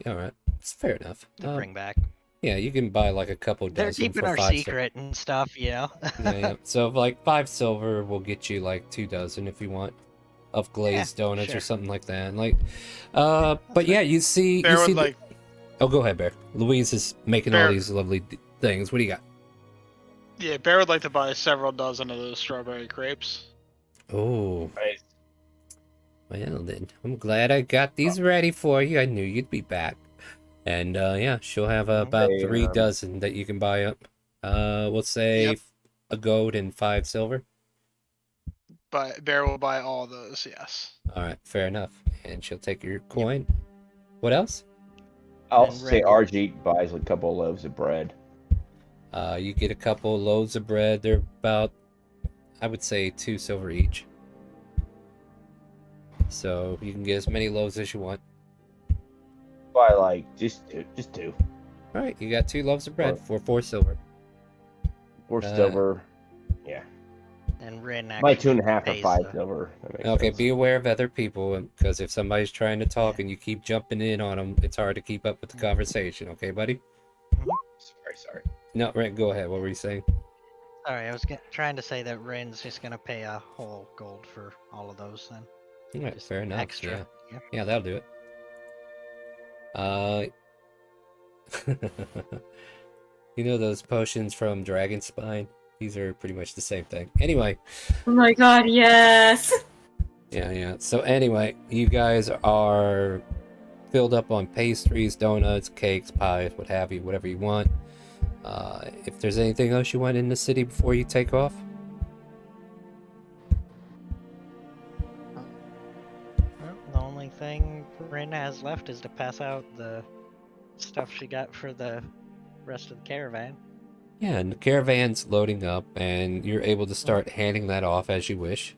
all right. It's fair enough. to bring back. Yeah, you can buy like a couple They're dozen keeping for our 5 silver. secret and stuff, you know. Yeah. So like 5 silver will get you like 2 dozen if you want of glazed donuts sure. or something like that. Like, but yeah, you see, Bear would the- like Oh, go ahead, Bear. Louise is making all Bear- these lovely things. What do you got? yeah, Bear would like to buy several dozen of those strawberry crepes. Oh, Nice. well then, I'm glad I got these ready for you. I knew you'd be back. And yeah, she'll have about Hey, 3 dozen that you can buy up. We'll say Yep. a gold and 5 silver. But Bear will buy all those, yes. All right, fair enough. And she'll take your coin. What else? I'll And say Red will- RG buys a couple of loaves of bread. You get a couple loaves of bread. They're about, I would say, 2 silver each. So you can get as many loaves as you want. Buy like just two. All right, you got 2 loaves of bread for 4 silver. Or Uh, silver. Yeah. And Rin Buy actually 2.5 or pays 5 the- silver. That makes Okay, sense. be aware of other people, because if somebody's trying to talk and you keep jumping in on them, it's hard to keep up with the conversation. Okay, buddy? Sorry. No, Rick, go ahead. What were you saying? Sorry, I was trying to say that Rin's just gonna pay a whole gold for all of those then. All right, Just fair enough. extra. Yeah, that'll do it. You know those potions from Dragon Spine? These are pretty much the same thing. Anyway, Oh my god, yes! yeah. So anyway, you guys are filled up on pastries, donuts, cakes, pies, what have you, whatever you want. If there's anything else you want in the city before you take off, Well, the only thing Rin has left is to pass out the stuff she got for the rest of the caravan. yeah, and the caravan's loading up, and you're able to start handing that off as you wish.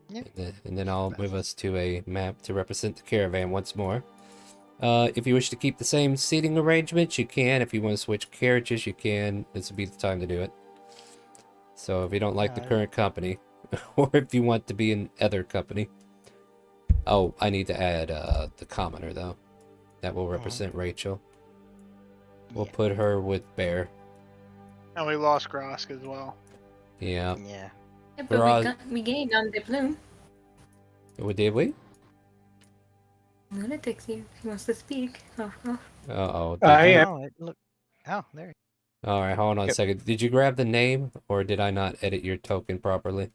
Yep. And then I'll move us to a map to represent the caravan once more. If you wish to keep the same seating arrangements, you can. If you want to switch carriages, you can. This would be the time to do it. So if you don't like the current company, or if you want to be in other company. Oh, I need to add the commoner, though. That will represent Rachel. We'll put her with Bear. And we lost Grosk as well. Yeah. Yeah. Yeah, We're but we gained on the bloom. What did we? Lunatics here. He wants to speak. Oh. Uh-oh. I am. Oh, look. Oh, there. All right, hold on a second. Did you grab the name, or did I not edit your token properly?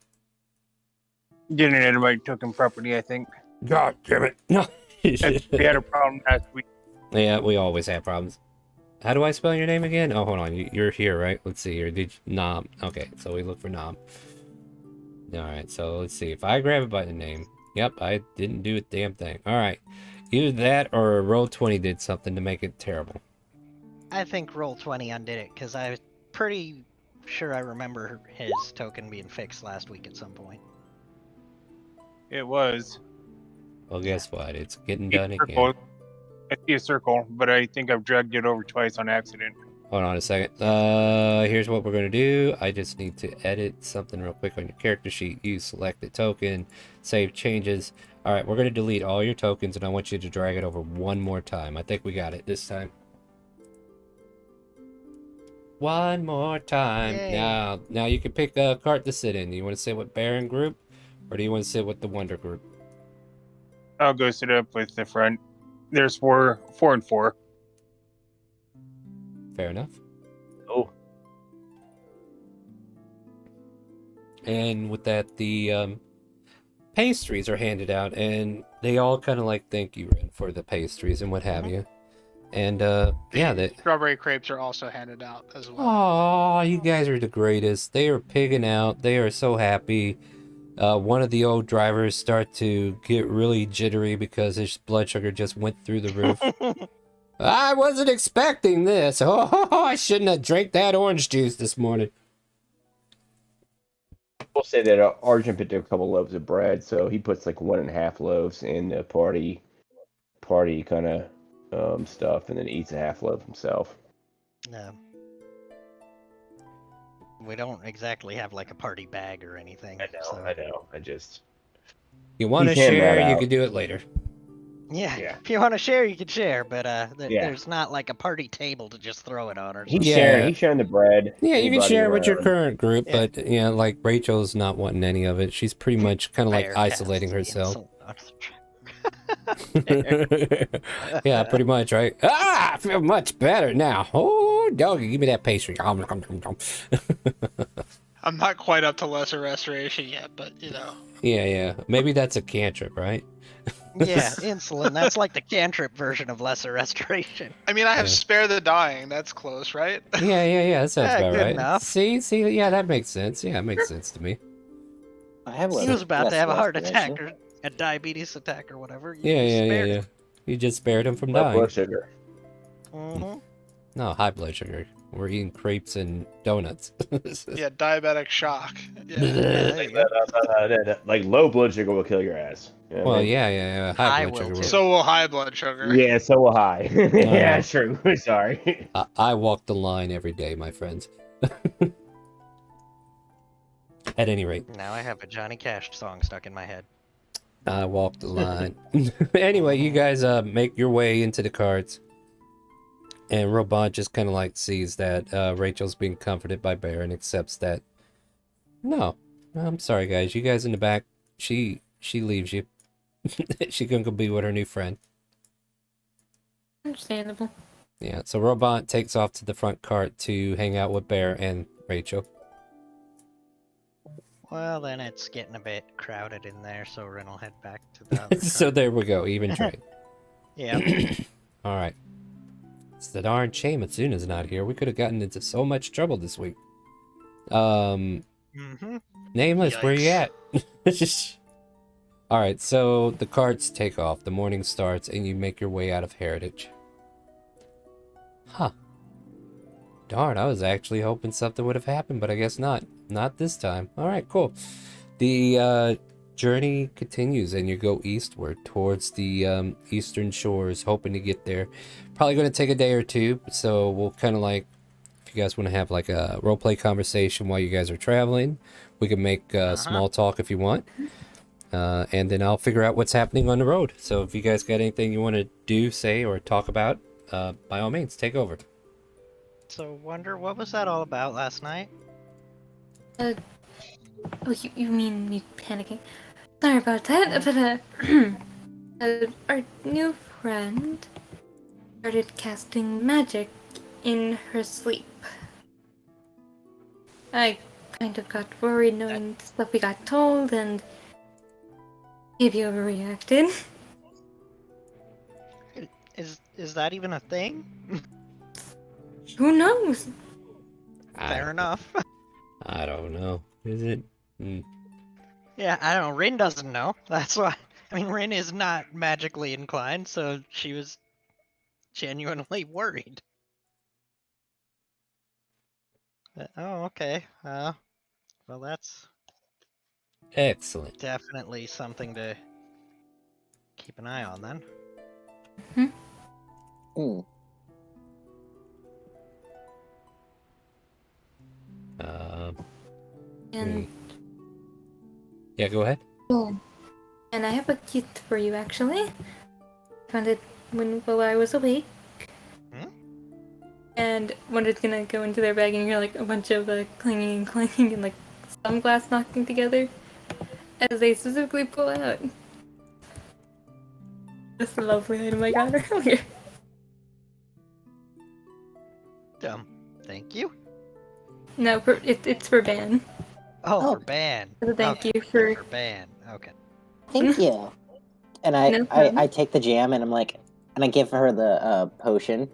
Didn't anybody token property, I think. God damn it. No. We had a problem last week. Yeah, we always have problems. How do I spell your name again? Oh, hold on. You're here, right? Let's see here. Did you... Nom. Okay, so we look for Nom. All right, so let's see. If I grab it by the name. Yep, I didn't do a damn thing. All right. Either that or Roll20 did something to make it terrible. I think Roll20 undid it because I was pretty sure I remember his token being fixed last week at some point. It was. Well, guess what? It's getting A done again. circle. I see a circle, but I think I've dragged it over twice on accident. Hold on a second. Here's what we're gonna do. I just need to edit something real quick on your character sheet. You select the token, save changes. All right, we're gonna delete all your tokens, and I want you to drag it over one more time. I think we got it this time. One more time. Yay. Now you can pick a cart to sit in. You want to sit with Baron group, or do you want to sit with the Wonder group? I'll go sit up with the front. There's four and four. Fair enough. Oh, And with that, the pastries are handed out, and they all kind of like thank you, Ren, for the pastries and what have you. And yeah, The strawberry crepes are also handed out as well. oh, you guys are the greatest. They are pigging out. They are so happy. One of the old drivers start to get really jittery because his blood sugar just went through the roof. I wasn't expecting this. Oh, I shouldn't have drank that orange juice this morning. we'll say that Arjun picked a couple loaves of bread, so he puts like 1.5 loaves in the party kind of stuff, and then eats a half loaf himself. No. We don't exactly have like a party bag or anything. I know. I just You want to He came that share? You out. can do it later. Yeah, Yeah. if you want to share, you can share, but Yeah. there's not like a party table to just throw it on or he's something. Yeah. sharing the bread. Yeah, you can Anybody share with your around. current group, Yeah. but yeah, like Rachel's not wanting any of it. She's pretty much kind of like Bear isolating casts the herself. insult on- Yeah, pretty much, right? Ah, I feel much better now. Oh, doggy, give me that pastry. I'm not quite up to lesser restoration yet, but you know. Yeah. Maybe that's a cantrip, right? Yeah, insulin. That's like the cantrip version of lesser restoration. I mean, I have Yeah. spare the dying. That's close, right? Yeah. That sounds Yeah, about good right. enough. See, yeah, that makes sense. Yeah, it makes sense to me. I have He was about to have a heart restoration. attack or a diabetes attack or whatever. Yeah. You just spared him from Low dying. blood sugar. Mm-hmm. No, high blood sugar. We're eating crepes and donuts. Yeah, diabetic shock. Yeah. there you go. Like low blood sugar will kill your ass. You know what I Well, mean? yeah. High High blood will sugar. too. will- So will high blood sugar. Yeah, so will high. Yeah, know. true. Sorry. I walk the line every day, my friends. At any rate, Now I have a Johnny Cash song stuck in my head. I walk the line. Anyway, you guys make your way into the carts. And Robot just kind of like sees that Rachel's being comforted by Bear and accepts that. No, I'm sorry, guys. You guys in the back, she leaves you. She gonna go be with her new friend. Understandable. Yeah, so Robot takes off to the front cart to hang out with Bear and Rachel. Well, then it's getting a bit crowded in there, so Ren will head back to the other So car. there we go, even trade. Yeah. All right. It's the darn shame Atsuna's not here. We could have gotten into so much trouble this week. Mm-hmm. Nameless, where you Yikes. at? All right, so the carts take off. The morning starts, and you make your way out of Heritage. Huh. Darn, I was actually hoping something would have happened, but I guess not. Not this time. All right, cool. The journey continues, and you go eastward towards the eastern shores, hoping to get there. Probably going to take a day or two, so we'll kind of like, if you guys want to have like a roleplay conversation while you guys are traveling, we can make small talk if you want. And then I'll figure out what's happening on the road. So if you guys got anything you want to do, say, or talk about, by all means, take over. So, Wonder, what was that all about last night? Oh, you mean me panicking? Sorry about that, but our new friend started casting magic in her sleep. I kind of got worried knowing the stuff we got told and maybe overreacted. Is that even a thing? Who knows? Fair enough. I don't know. Is it? Yeah, I don't know. Rin doesn't know. That's why. I mean, Rin is not magically inclined, so she was genuinely worried. Oh, okay. Well, that's Excellent. Definitely something to keep an eye on then. Hmm. And Yeah, go ahead. oh, and I have a gift for you actually. Found it while I was awake. Hmm? And Wonder's gonna go into their bag and hear like a bunch of clanging and clanging and like some glass knocking together as they specifically pull out this lovely item I got earlier. Thank you. No, it's for Ban. Oh, Oh. for Ban. So thank Okay, you for for Ban. Okay. Thank you. And No problem. I take the jam and I'm like, and I give her the potion,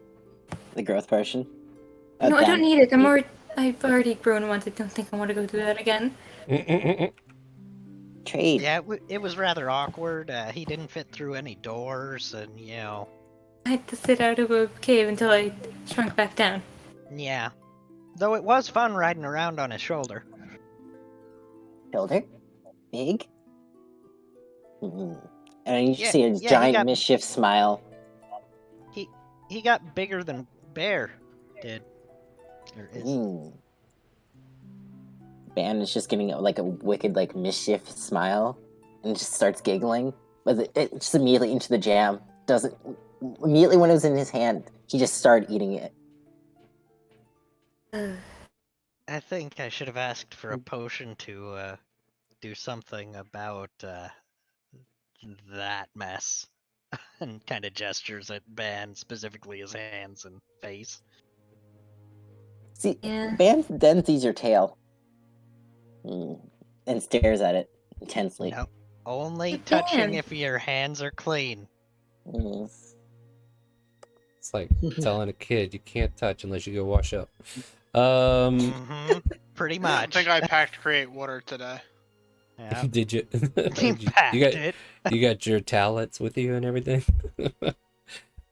the growth potion. No, I don't Ben, need it. I've already grown once. I don't think I want to go through that again. trade. Yeah, it was rather awkward. He didn't fit through any doors, and you know. I had to sit out of a cave until I shrunk back down. Yeah. Though it was fun riding around on his shoulder. Shoulder? Big? Mm. And you Yeah, see a yeah, he giant got- mischief smile. He got bigger than Bear did. Or is. Mm. Ban is just giving it like a wicked like mischief smile and just starts giggling. But it just immediately into the jam. Doesn't immediately when it was in his hand, he just started eating it. I think I should have asked for a potion to do something about that mess. And kind of gestures at Ban, specifically his hands and face. See, Yeah. Ban then sees your tail. And stares at it intensely. No, only But touching Ban. if your hands are clean. Mm. It's like telling a kid you can't touch unless you go wash up. Pretty I much. think I packed create water today. Yeah. Did you? You packed it. You got your towelettes with you and everything.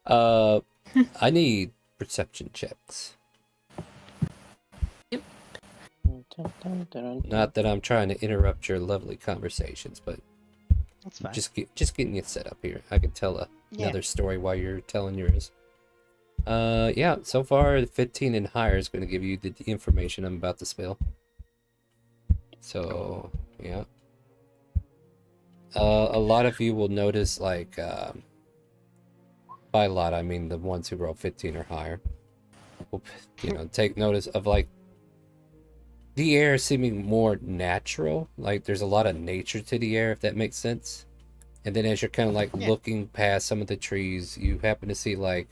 I need perception checks. Not that I'm trying to interrupt your lovely conversations, but That's fine. just getting you set up here. I can tell another story while you're telling yours. Yeah, so far 15 and higher is going to give you the information I'm about to spill. So, yeah. A lot of you will notice, like, by a lot, I mean the ones who roll 15 or higher, will, take notice of, like, the air seeming more natural. Like, there's a lot of nature to the air, if that makes sense. And then as you're kind of, like, looking past some of the trees, you happen to see, like,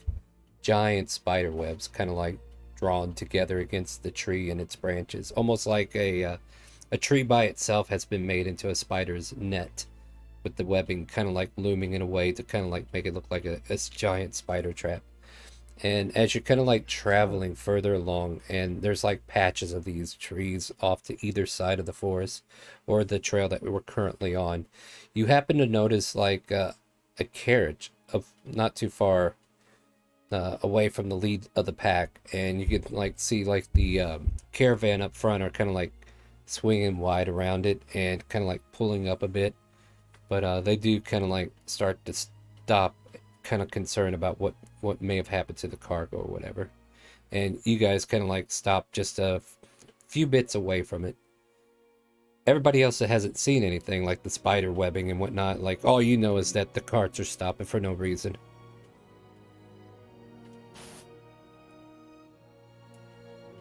giant spider webs kind of, like, drawn together against the tree and its branches. Almost like a tree by itself has been made into a spider's net, with the webbing kind of like looming in a way to kind of like make it look like a giant spider trap. And as you're kind of like traveling further along, and there's like patches of these trees off to either side of the forest or the trail that we're currently on, you happen to notice like a carriage of not too far away from the lead of the pack, and you can like see like the caravan up front are kind of like swinging wide around it and kind of like pulling up a bit. But they do kind of like start to stop, kind of concerned about what may have happened to the cargo or whatever. And you guys kind of like stop just a few bits away from it. Everybody else that hasn't seen anything, like the spider webbing and whatnot, like all you know is that the carts are stopping for no reason.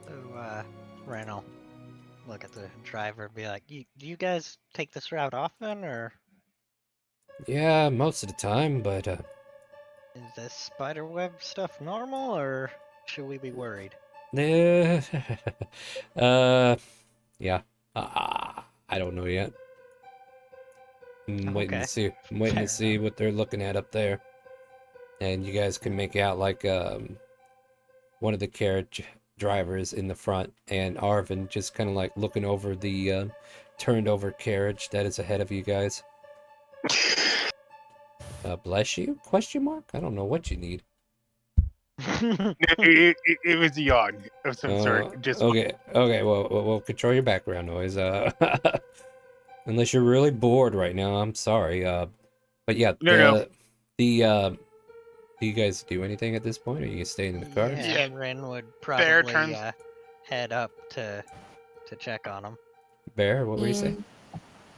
So, Randall, look at the driver and be like, do you guys take this route often, or Yeah, most of the time, but is this spiderweb stuff normal, or should we be worried? yeah. I don't know yet. I'm waiting to see. I'm waiting to see what they're looking at up there, and you guys can make out like one of the carriage drivers in the front, and Arvin just kind of like looking over the turned over carriage that is ahead of you guys. Bless you? Question mark? I don't know what you need. It was a yawn of some sort. Just Okay. Well, control your background noise. Unless you're really bored right now, I'm sorry. But yeah, No. do you guys do anything at this point, or you staying in the car? Yeah, Yeah, Ren would Bear probably turns. head up to check on him. Bear, what were you saying?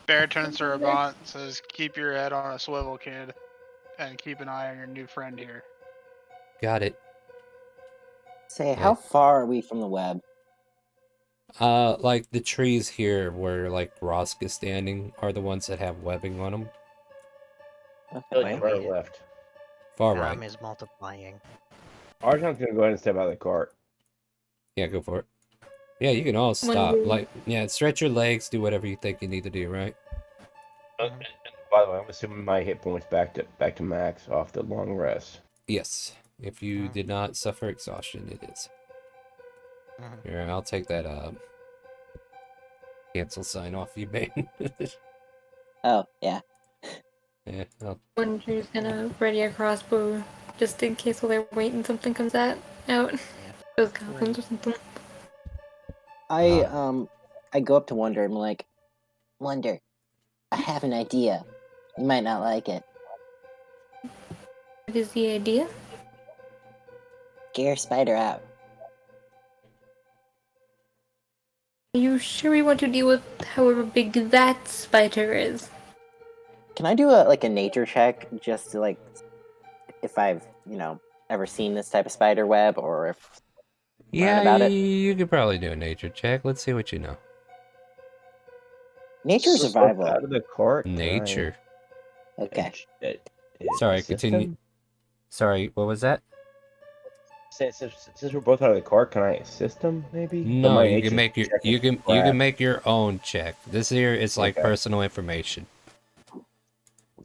Bear turns to Rabant and says, "Keep your head on a swivel, kid, and keep an eye on your new friend here." Got it. Say, Yeah. how far are we from the web? Like the trees here where like Rosk is standing are the ones that have webbing on them. Okay. Like right or left. Far Tom right. is multiplying. Arjan's gonna go ahead and step out of the cart. Yeah, go for it. Yeah, you can all stop. Wonder- Like, yeah, stretch your legs, do whatever you think you need to do, right? Mhm. By the way, I'm assuming my hit points back to max off the long rest. Yes. If you Mhm. did not suffer exhaustion, it is. Mhm. Here, I'll take that cancel sign off you made. Oh, yeah. Yeah, Wonder's gonna ready a crossbow just in case while they're waiting something comes out. Yeah. Those goblins or something. I go up to Wonder. I'm like, Wonder, I have an idea. You might not like it. What is the idea? Scare Spider out. Are you sure we want to deal with however big that spider is? Can I do a nature check just to like if I've ever seen this type of spider web or if learn yeah, about it? you could probably do a nature check. Let's see what you know. Nature or Out survival? of the cart. Nature. Okay. Sorry, continue. Sorry, what was that? Since we're both out of the cart, can I assist him? Maybe. But No, my you can nature's make your check is you can crap. make your own check. This here is like Okay. personal information.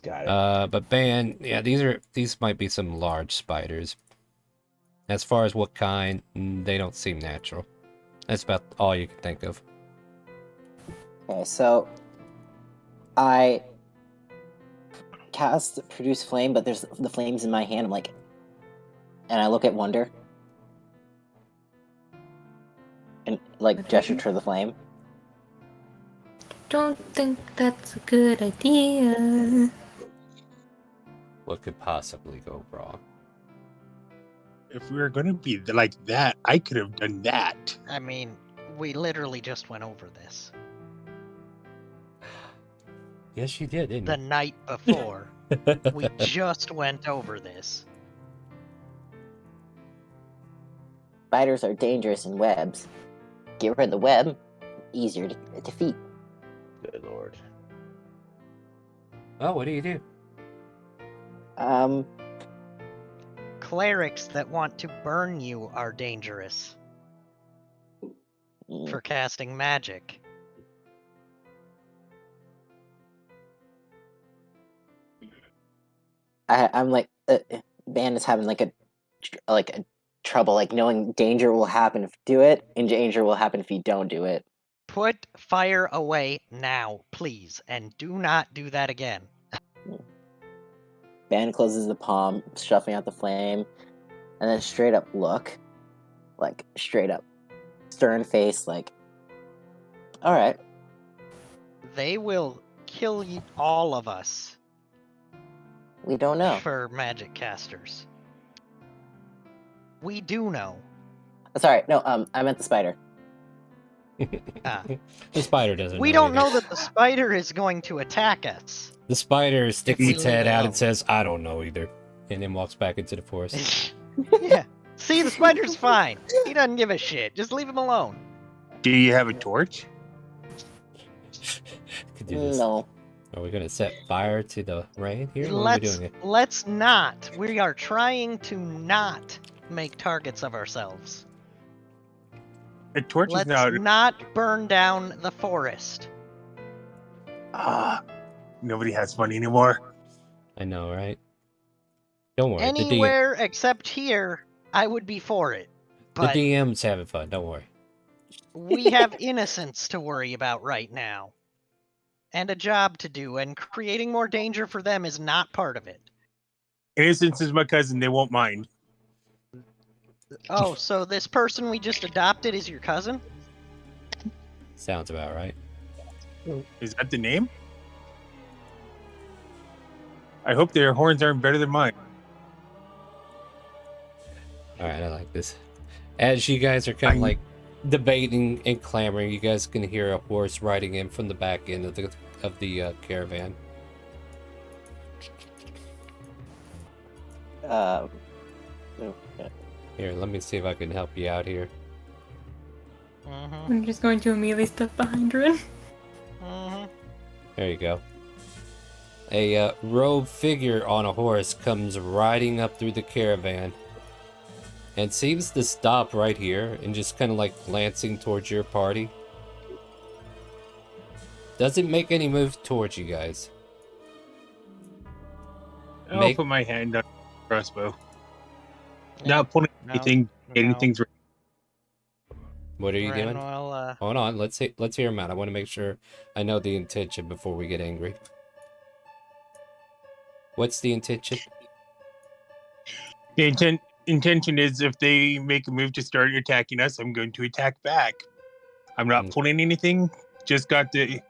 Got it. But Ban, yeah, these might be some large spiders. As far as what kind, they don't seem natural. That's about all you can think of. Okay, so I cast produce flame, but there's the flames in my hand. I'm like, and I look at Wonder and like gesture to the flame. Don't think that's a good idea. What could possibly go wrong? If we were gonna be like that, I could have done that. I mean, we literally just went over this Yes, you did, the didn't night before. you? We just went over this. Spiders are dangerous in webs. Get rid of the web, easier to defeat. Good lord. Oh, what do you do? Clerics that want to burn you are dangerous for casting magic. I'm like, Ban is having like a trouble like knowing danger will happen if you do it, and danger will happen if you don't do it. Put fire away now, please, and do not do that again. Ban closes the palm, shuffling out the flame, and then straight up look, like straight up, stern face, like, all right. They will kill all of us We don't know. for magic casters. We do know. Sorry, no, I meant the spider. Ah. The spider doesn't We know don't either. know that the spider is going to attack us. The spider sticks we its leave head it out alone. and says, I don't know either. And then walks back into the forest. Yeah. See, the spider's fine. He doesn't give a shit. Just leave him alone. Do you have a torch? Could do this. No. Are we gonna set fire to the rain here? What are we Let's doing? let's not. We are trying to not make targets of ourselves. A torch Let's is not burn down the forest. Nobody has money anymore. I know, right? Don't worry. Anywhere except here, I would be for it. The But DM's having fun. Don't worry. we have innocence to worry about right now. And a job to do, and creating more danger for them is not part of it. Innocence is my cousin. They won't mind. Oh, so this person we just adopted is your cousin? Sounds about right. Is that the name? I hope their horns aren't better than mine. All right, I like this. As you guys are kind of like debating and clamoring, you guys can hear a horse riding in from the back end of the caravan. Okay. Here, let me see if I can help you out here. I'm just going to immediately step behind Rin. There you go. A robed figure on a horse comes riding up through the caravan and seems to stop right here and just kind of like glancing towards your party. Doesn't make any moves towards you guys. I'll put my hand on the crossbow. Not pulling anything. Anything's. What are you doing? Well, Hold on, let's hear him out. I want to make sure I know the intention before we get angry. What's the intention? The intention is if they make a move to start attacking us, I'm going to attack back. I'm not pulling anything. Just got the.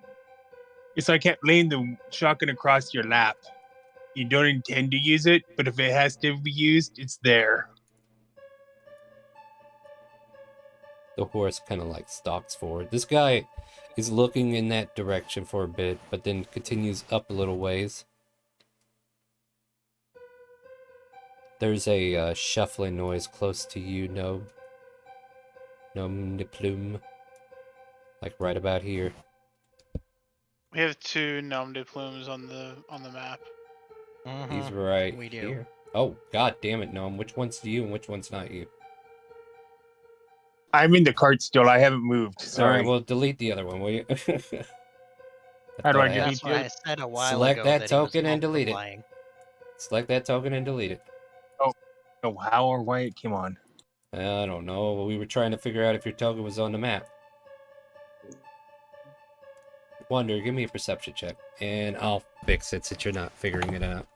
It's like laying the shotgun across your lap. You don't intend to use it, but if it has to be used, it's there. The horse kind of like stalks forward. This guy is looking in that direction for a bit, but then continues up a little ways. There's a shuffling noise close to you, Nom de Plume. Like right about here. We have 2 nom de plumes on the map. He's right we do. here. Oh, god damn it, Gnome. Which one's you and which one's not you? I'm in the cart still. I haven't moved. Sorry. Alright, well, delete the other one, will you? How do I delete That's why I said a while Select ago that that he was token and delete it. multiplying. Select that token and delete it. Oh, how or why it came on? I don't know. We were trying to figure out if your token was on the map. Wonder, give me a perception check, and I'll fix it since you're not figuring it out.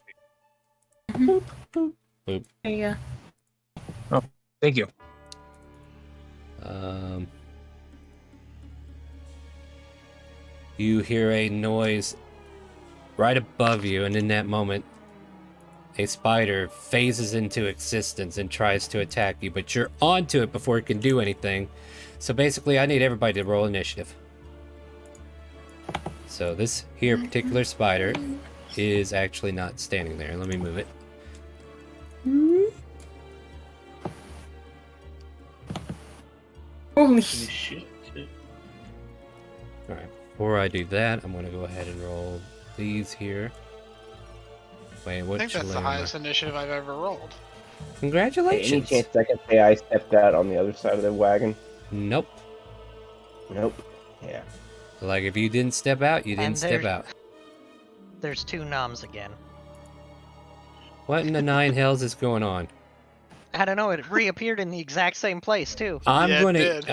Boop, boop, boop. There you Oh, thank you. You hear a noise right above you, and in that moment, a spider phases into existence and tries to attack you, but you're onto it before it can do anything. So basically, I need everybody to roll initiative. So this here particular spider is actually not standing there. Let me move it. Holy shit. Alright, before I do that, I'm going to go ahead and roll these here. Wait, I what? think that's the highest initiative I've ever rolled. Congratulations! Any chance I can say I stepped out on the other side of the wagon? Nope. Nope. Yeah. Like, if you didn't step out, you didn't And step out. There's 2 noms again. What in the 9 hells is going on? I don't know. It reappeared in the exact same place too. I'm Yeah, it I'm did.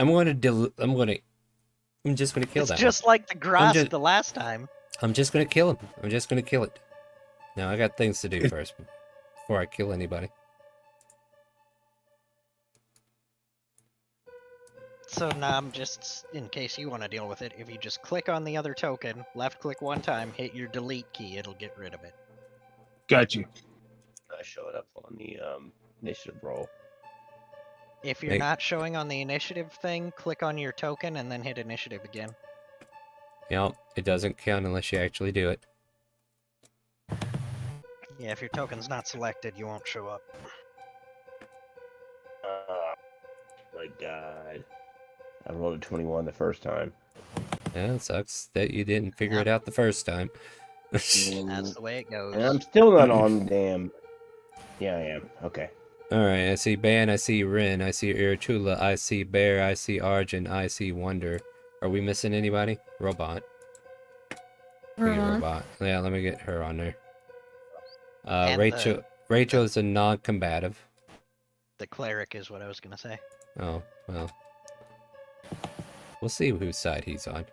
I'm just gonna kill It's that just like the grass the last time. I'm just gonna kill him. I'm just gonna kill it. Now I got things to do first before I kill anybody. So Nom, just in case you want to deal with it, if you just click on the other token, left click one time, hit your delete key, it'll get rid of it. Got you. I show it up on the initiative roll. If you're not showing on the initiative thing, click on your token and then hit initiative again. Yep, it doesn't count unless you actually do it. Yeah, if your token's not selected, you won't show up. My God. I rolled a 21 the first time. Yeah, it sucks that you didn't figure it out the first time. That's the way it goes. And I'm still not on damn. Yeah, I am. Okay. Alright, I see Ban, I see Rin, I see Irachula, I see Bear, I see Arjun, I see Wonder. Are we missing anybody? Robot. Let me get Robot. Yeah, let me get her on there. Rachel is a non-combative. The cleric is what I was gonna say. Oh, well. We'll see whose side he's on.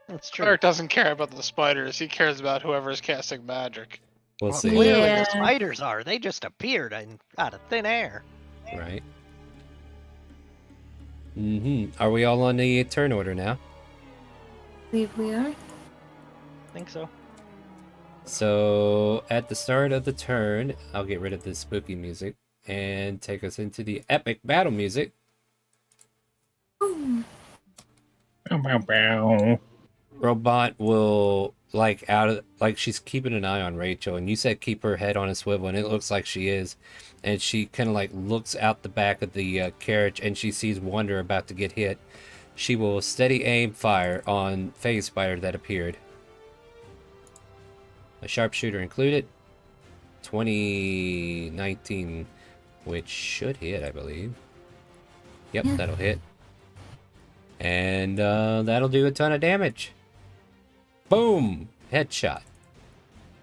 That's true. Cleric doesn't care about the spiders. He cares about whoever's casting magic. We'll see. Clearly Yeah. the spiders are. They just appeared out of thin air. Right. Are we all on the turn order now? believe we are. think so. So at the start of the turn, I'll get rid of this spooky music and take us into the epic battle music. Ooh. Bow, bow, bow. Robot will she's keeping an eye on Rachel, and you said keep her head on a swivel, and it looks like she is. And she kind of like looks out the back of the carriage, and she sees Wonder about to get hit. She will steady aim fire on Phase Spider that appeared. A sharpshooter included. 2019, which should hit, I believe. Yep, Yeah. that'll hit. And that'll do a ton of damage. Boom! Headshot.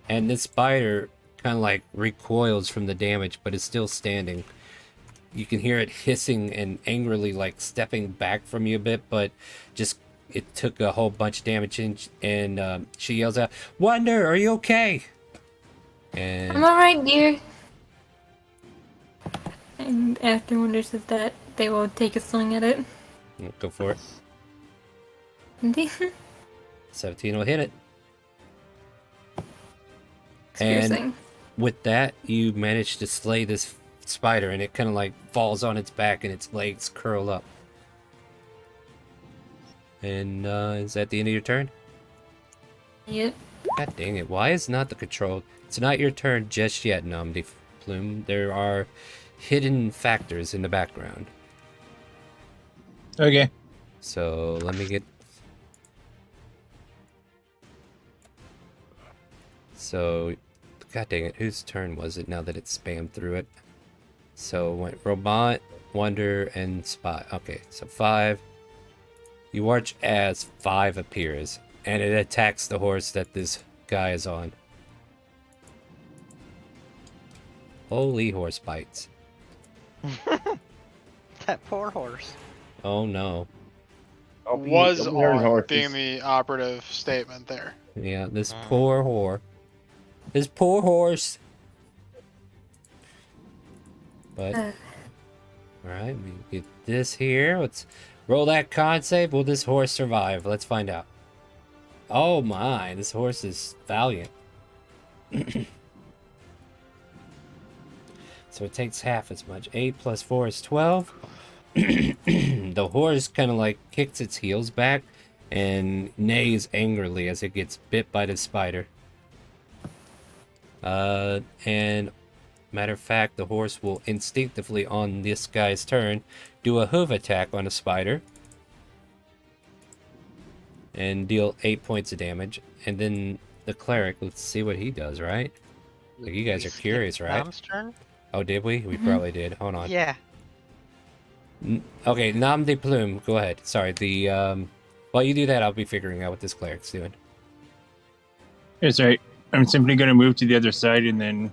And this spider kind of like recoils from the damage, but is still standing. You can hear it hissing and angrily like stepping back from you a bit, but just it took a whole bunch of damage, and she yells out, "Wonder, are you okay?" I'm And alright, dear. And after Wonder says that, they will take a swing at it. go for it. It's 17 will hit it. piercing. With that, you manage to slay this spider, and it kind of like falls on its back and its legs curl up. And is that the end of your turn? Yep. God dang it, why is not the control? It's not your turn just yet, Namdi Plume. There are hidden factors in the background. Okay. So let me get... So, god dang it, whose turn was it now that it spammed through it? So went Robot, Wonder, and Spy. Okay, so 5. You watch as 5 appears, and it attacks the horse that this guy is on. Holy horse bites. That poor horse. Oh no. Was Don't be hurting on horses. being the operative statement there. Yeah, this poor whore. This poor horse. But, alright, we get this here. Let's roll that con save. Will this horse survive? Let's find out. Oh my, this horse is valiant. So it takes half as much. 8 plus 4 is 12. The horse kind of like kicks its heels back and neighs angrily as it gets bit by the spider. And matter of fact, the horse will instinctively on this guy's turn do a hoof attack on a spider and deal 8 points of damage. And then the cleric, let's see what he does, right? Like, you guys We are skipped curious, right? Dom's turn? Oh, did we? We probably did. Hold on. Yeah. Okay, Nom de Plume, go ahead. Sorry, while you do that, I'll be figuring out what this cleric's doing. It's right. I'm simply going to move to the other side, and then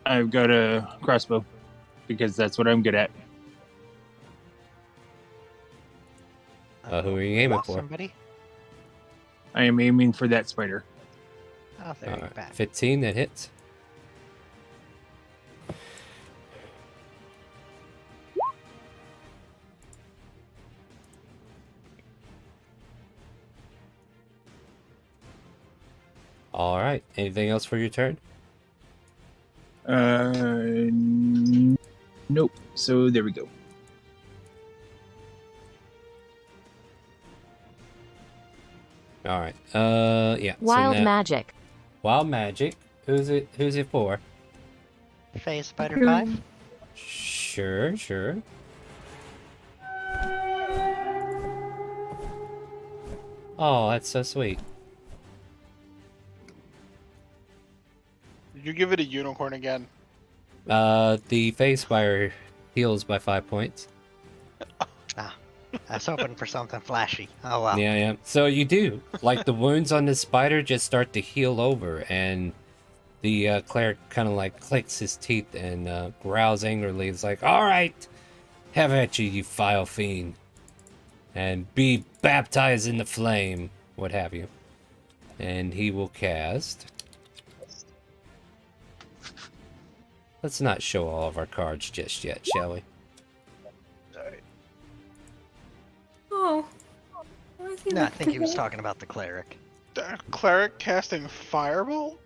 I've got a crossbow because that's what I'm good at. Who are you aiming Lost for? Somebody? I am aiming for that spider. Oh, there you're Alright, back. 15, that hits. Alright, anything else for your turn? Nope. So there we go. Alright, yeah. so Wild now- magic. Wild magic. Who's it for? Phase Spider 5? Sure, sure. Oh, that's so sweet. Did you give it a unicorn again? The face fire heals by 5 points. I was hoping for something flashy. Oh well. Yeah, yeah. So you do. Like, the wounds on this spider just start to heal over, and the cleric kind of like clicks his teeth and growls angrily. It's like, all right, have at you, you vile fiend. And be baptized in the flame, what have you. And he will cast... Let's not show all of our cards just yet, shall we? Oh. is he No, I like think he was today? talking about the cleric. Cleric casting Firebolt?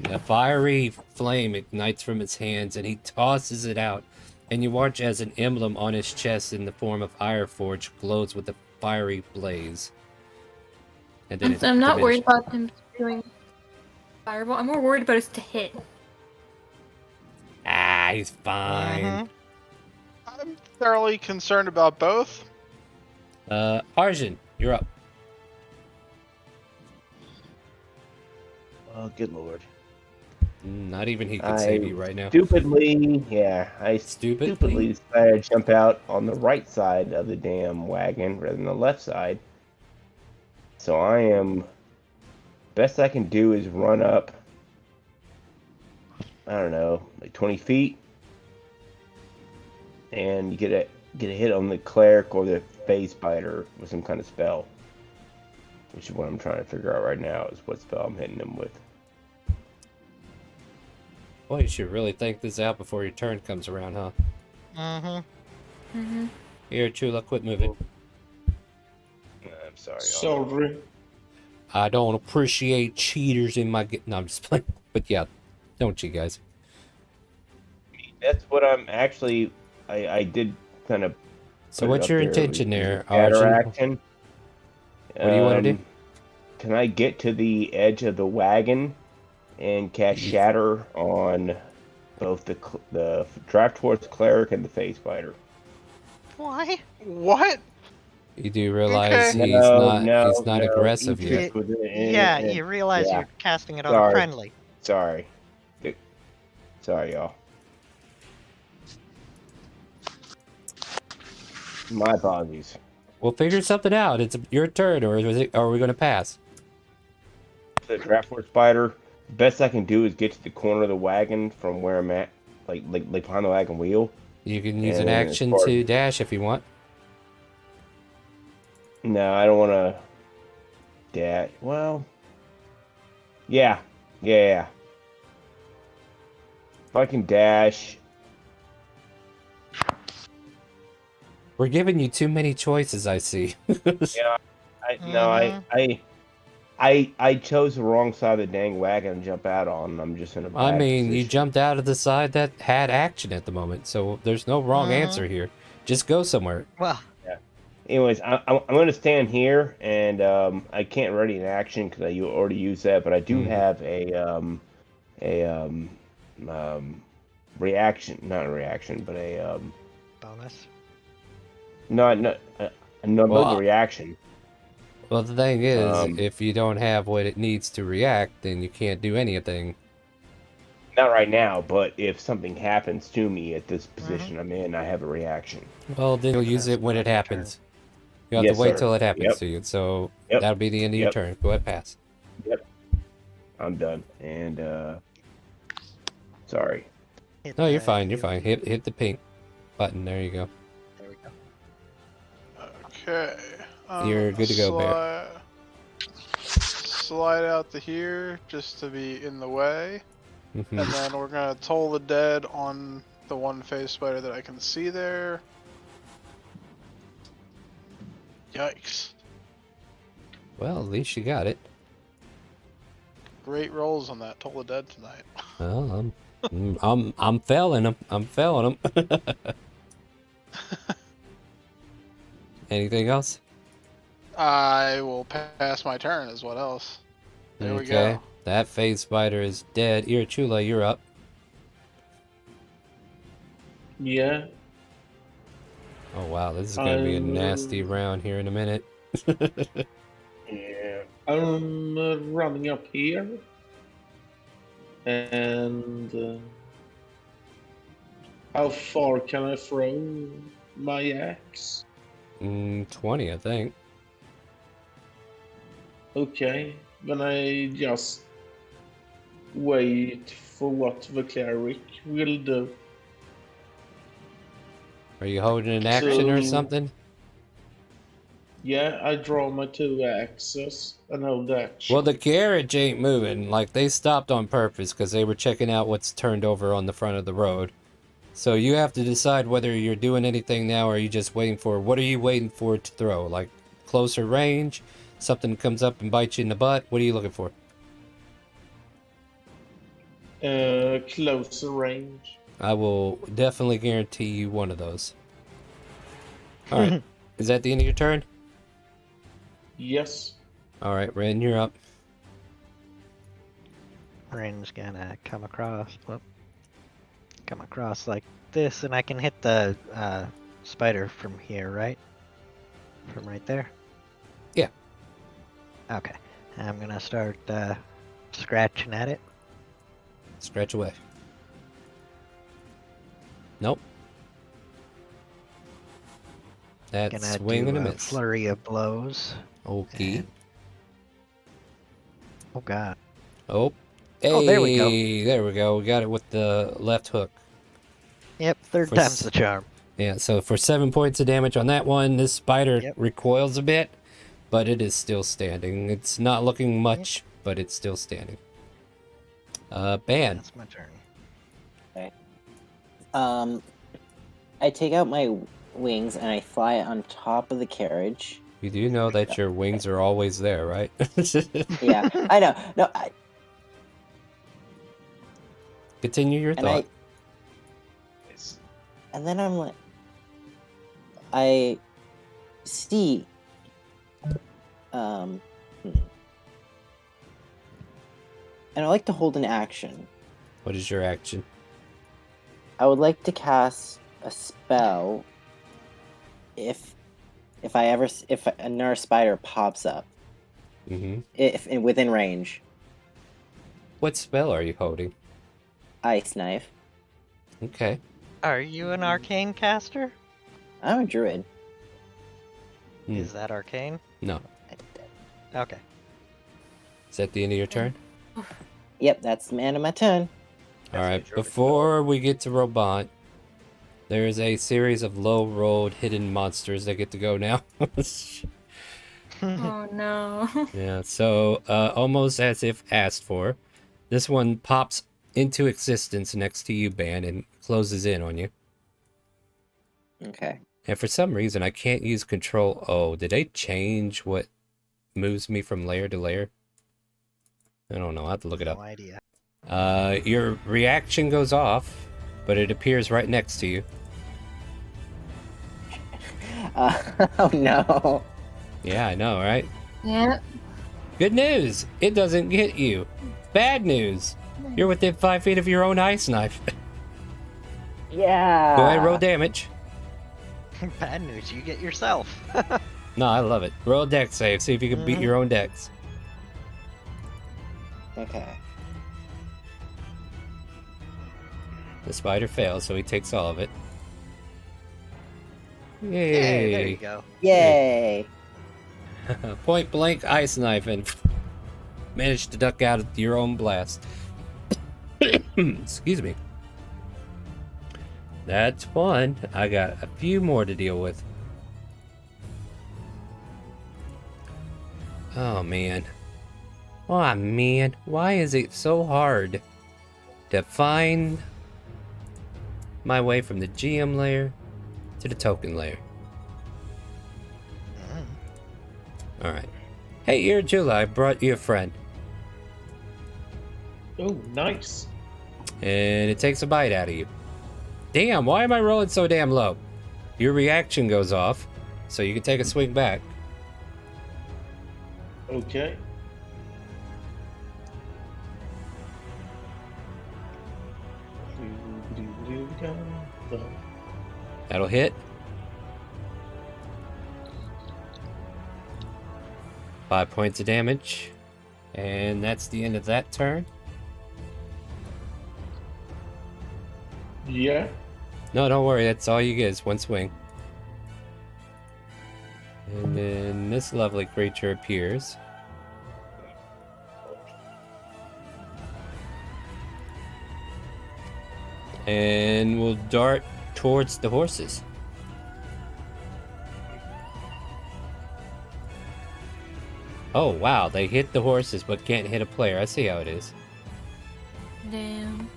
A fiery flame ignites from his hands, and he tosses it out. And you watch as an emblem on his chest in the form of Ironforge glows with a fiery blaze. And then I'm not worried diminishes. about him doing fireball. I'm more worried about us to hit. Ah, he's fine. I'm thoroughly concerned about both. Arjun, you're up. Oh, good lord. Not even he can save you right now. Stupidly Stupidly? decided to jump out on the right side of the damn wagon rather than the left side. So I am... Best I can do is run up, I don't know, like 20 feet. And you get a hit on the cleric or the phase spider with some kind of spell. Which is what I'm trying to figure out right now, is what spell I'm hitting him with. Boy, you should really think this out before your turn comes around, huh? Here, Chula, quit moving. I'm sorry. Sorry. I don't appreciate cheaters in my... No, I'm just playing. But yeah, don't you guys? That's what I'm actually... I did kind of... So put it what's up your there. intention It was there, a shatter Arjun? action. What do you want to do? Can I get to the edge of the wagon and cast Shatter on both the Draft Horse Cleric and the Phase Spider? Why? What? You do realize Okay. he's not aggressive He's yet. just within it, Yeah, and- you realize yeah. you're casting it on a Sorry. friendly. Sorry. Sorry, y'all. My apologies. We'll figure something out. It's your turn, or are we going to pass? The Draft Horse Spider, the best I can do is get to the corner of the wagon from where I'm at, like behind the wagon wheel. You can use an And as action far- to dash if you want. No, I don't want to dash. Well, yeah. If I can dash, We're giving you too many choices, I see. yeah. I chose the wrong side of the dang wagon to jump out on. I'm just in a bad I mean, you position. jumped out of the side that had action at the moment, so there's no wrong answer here. Just go somewhere. Well, Anyways, I'm going to stand here, and I can't ready an action because I already used that, but I do have a reaction, not a reaction, but a bonus. another reaction. Well, the thing is, Um, if you don't have what it needs to react, then you can't do anything. Not right now, but if something happens to me at this position I'm in, I have a reaction. Well, then you'll use it when it happens. You have Yes, to wait sir. till it happens Yep. to you, so Yep. that'll be the end of your Yep. turn. Go ahead, pass. Yep. I'm done. And sorry. No, you're fine. You're fine. Hit the pink button. There you go. There we go. Okay. You're good to go, Bear. Slide out to here just to be in the way. Mhm. And then we're gonna toll the dead on the one phase spider that I can see there. Yikes. Well, at least you got it. Great rolls on that toll the dead tonight. Well, I'm failing them. I'm failing them. Anything else? I will pass my turn as what else. There we go. That phase spider is dead. Irachula, you're up. Yeah. Oh wow, this is gonna be a nasty round here in a minute. Yeah. I'm running up here. And how far can I throw my axe? 20, I think. Okay, then I just wait for what the cleric will do. Are you holding an action or So- something? Yeah, I draw my 2 axes and hold action. Well, the carriage ain't moving. Like, they stopped on purpose because they were checking out what's turned over on the front of the road. So you have to decide whether you're doing anything now or are you just waiting for... What are you waiting for to throw? Like, closer range, something comes up and bites you in the butt. What are you looking for? Closer range. I will definitely guarantee you one of those. All right. Is that the end of your turn? Yes. All right, Ren, you're up. Rain's gonna come across. Whoop, come across like this, and I can hit the spider from here, right? From right there. Yeah. Okay. I'm gonna start scratching at it. Scratch away. Nope. That's Gonna swing do and a a miss. flurry of blows. Okay. and- Oh god. Oh. Hey, Oh, there we go. There we go. We got it with the left hook. Yep, third For time's the charm. Yeah, so for 7 points of damage on that one, this spider Yep. recoils a bit, but it is still standing. It's not looking much, but it's still standing. Ban. That's my turn. I take out my wings and I fly on top of the carriage. You do know that your wings are always there, right? Yeah, I know. No, Continue your thought. And then I'm like, I see. And I like to hold an action. What is your action? I would like to cast a spell if another spider pops up, Mm-hmm. if within range. What spell are you holding? Ice knife. Okay. Are you an arcane caster? I'm a druid. Is that arcane? No. Okay. Is that the end of your turn? Yep, that's the end of my turn. All right. Before we get to Robot, there is a series of low-rolled hidden monsters that get to go now. Oh no. Yeah, so almost as if asked for, this one pops into existence next to you, Ban, and closes in on you. Okay. And for some reason, I can't use Control O. Did they change what moves me from layer to layer? I don't know. I'll have to look it up. No idea. Your reaction goes off, but it appears right next to you. Oh no. Yeah, I know, right? Yeah. Good news! It doesn't get you. Bad news! You're within 5 feet of your own ice knife. Yeah. Go ahead, roll damage. Bad news, you get yourself. No, I love it. Roll a dex save. See if you can beat your own dex. Okay. The spider fails, so he takes all of it. Yay! Hey, there you go. Yay. Point blank ice knife and managed to duck out of your own blast. Excuse me. That's fun. I got a few more to deal with. Oh man. Oh man. Why is it so hard to find my way from the GM layer to the token layer? Alright. Hey, Irajula, I brought you a friend. Oh, nice. And it takes a bite out of you. Damn, why am I rolling so damn low? Your reaction goes off, so you can take a swing back. Okay. That'll hit. 5 points of damage. And that's the end of that turn. Yeah. No, don't worry, that's all you get is one swing. And then this lovely creature appears. And will dart towards the horses. Oh wow, they hit the horses but can't hit a player. I see how it is. Damn.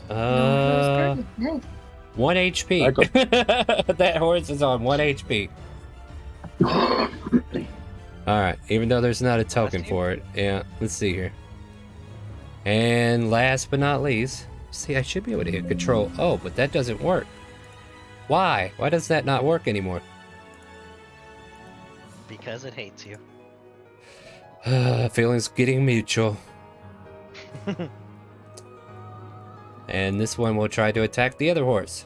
Wow. Nice. 1 HP. I got- That horse is on 1 HP. Alright, even though there's not a token for it. Yeah, let's see here. And last but not least, see, I should be able to hit control. Oh, but that doesn't work. Why? Why does that not work anymore? Because it hates you. Feelings getting mutual. And this one will try to attack the other horse.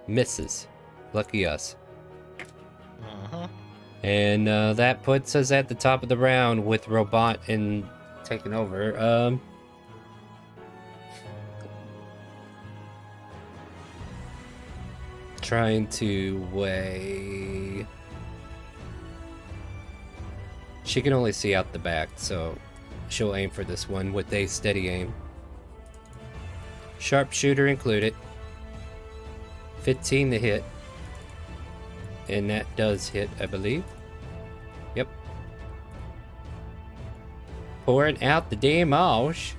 Misses. Lucky us. And that puts us at the top of the round with Robot and taking over. Trying to weigh. She can only see out the back, so she'll aim for this one with a steady aim. Sharpshooter included. 15 to hit. And that does hit, I believe. Yep. Pouring out the damage.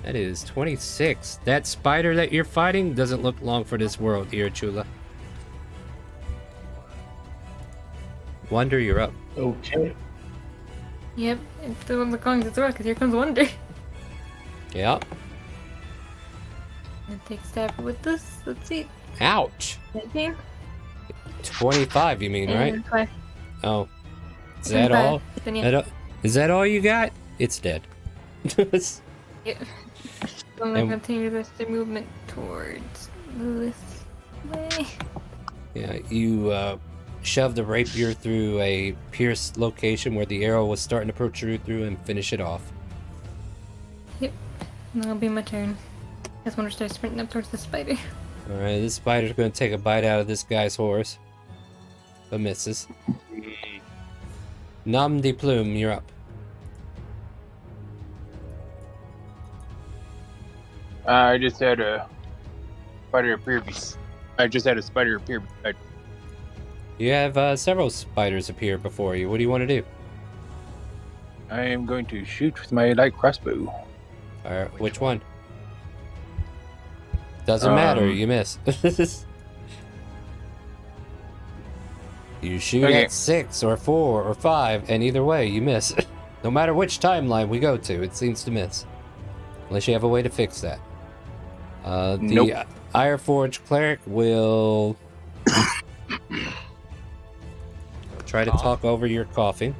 That is 26. That spider that you're fighting doesn't look long for this world, Irachula. Wonder, you're up. Okay. Yep, it's the one going to throw because here comes Wonder. Yeah. And take stab with this. Let's see. Ouch. 19. 25, you mean, right? And 5. Oh. Is that 25. all? Then, yeah. Is that all you got? It's dead. Yep. So I'm going to continue the rest of the movement towards this way. Yeah, you shove the rapier through a pierced location where the arrow was starting to protrude through and finish it off. Yep. And that'll be my turn. I just want to start sprinting up towards the spider. Alright, this spider's going to take a bite out of this guy's horse. But misses. Nom de plume, you're up. I just had a spider appear. I just had a spider appear beside. You have several spiders appear before you. What do you want to do? I am going to shoot with my light crossbow. Alright, which one? Doesn't matter, you miss. You shoot Okay. at 6 or 4 or 5, and either way, you miss. No matter which timeline we go to, it seems to miss. Unless you have a way to fix that. The Nope. Ironforge Cleric will try to talk over your coughing.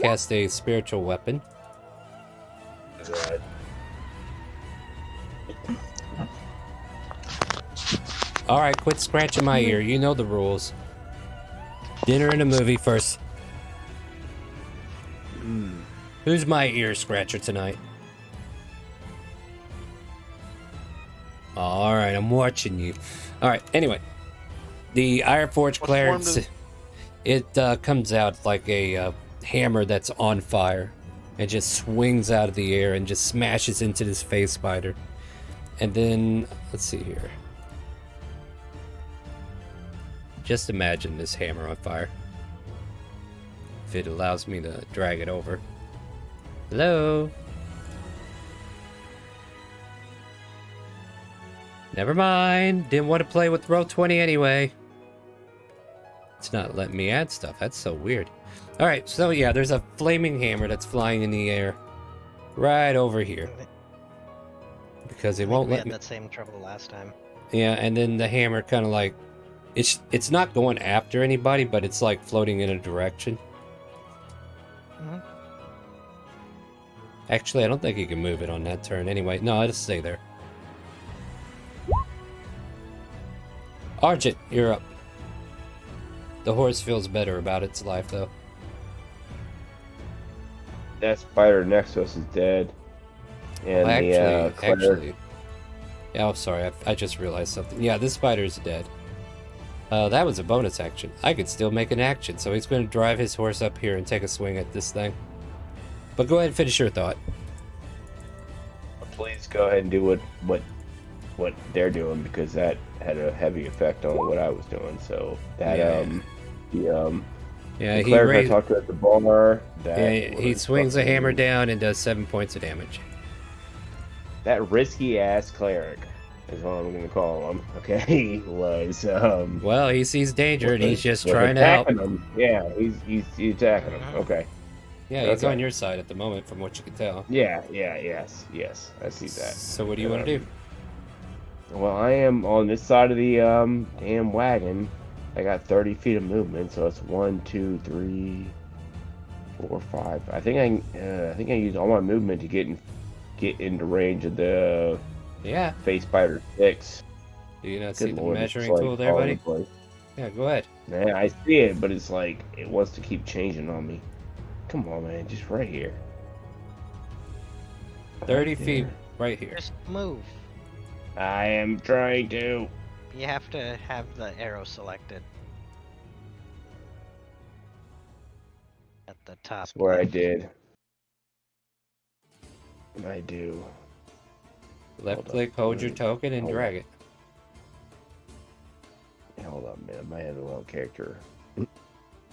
Cast a spiritual weapon. Alright, quit scratching my ear. You know the rules. Dinner and a movie first. Who's my ear scratcher tonight? Alright, I'm watching you. Alright, anyway. The Ironforge Cleric, it comes out like a hammer that's on fire. And just swings out of the air and just smashes into this face spider. And then, let's see here. Just imagine this hammer on fire. If it allows me to drag it over. Hello? Never mind. Didn't want to play with roll 20 anyway. It's not letting me add stuff. That's so weird. Alright, so yeah, there's a flaming hammer that's flying in the air. Right over here. Because it won't we let had me... that same trouble last time. Yeah, and then the hammer kind of like... It's not going after anybody, but it's like floating in a direction. Actually, I don't think you can move it on that turn anyway. No, I'll just stay there. Argent, you're up. The horse feels better about its life, though. That spider next to us is dead. And Actually... Yeah, I'm sorry, I just realized something. Yeah, this spider's dead. That was a bonus action. I could still make an action, so he's going to drive his horse up here and take a swing at this thing. But go ahead and finish your thought. Please go ahead and do what what they're doing because that had a heavy effect on what I was doing. So that Yeah. the he cleric I raised. talked to at the bar, that Yeah, he was swings a hammer fucking- down and does 7 points of damage. That risky ass cleric is what I'm gonna call him. Okay, was Well, he sees danger and he's just was trying to help. attacking him. Yeah, he's attacking him. Okay. Yeah, he's Okay. on your side at the moment, from what you can tell. Yeah, yes, I see that. So what do you want to do? Well, I am on this side of the damn wagon. I got 30 feet of movement, so it's 1, 2, 3, 4, 5. I think I used all my movement to get into range of the Yeah. face spider 6. Do you not Good see the lord, it's measuring like tool there, all over buddy? the place. Yeah, go ahead. Man, I see it, but it's like it wants to keep changing on me. Come on, man, just right here. 30 Right feet, there. right here. Just move. I am trying to. You have to have the arrow selected. At the top. That's where I left. did. I do. Left Hold up. click, hold your token, and Hold drag it. Hold up, man. I might have the wrong character.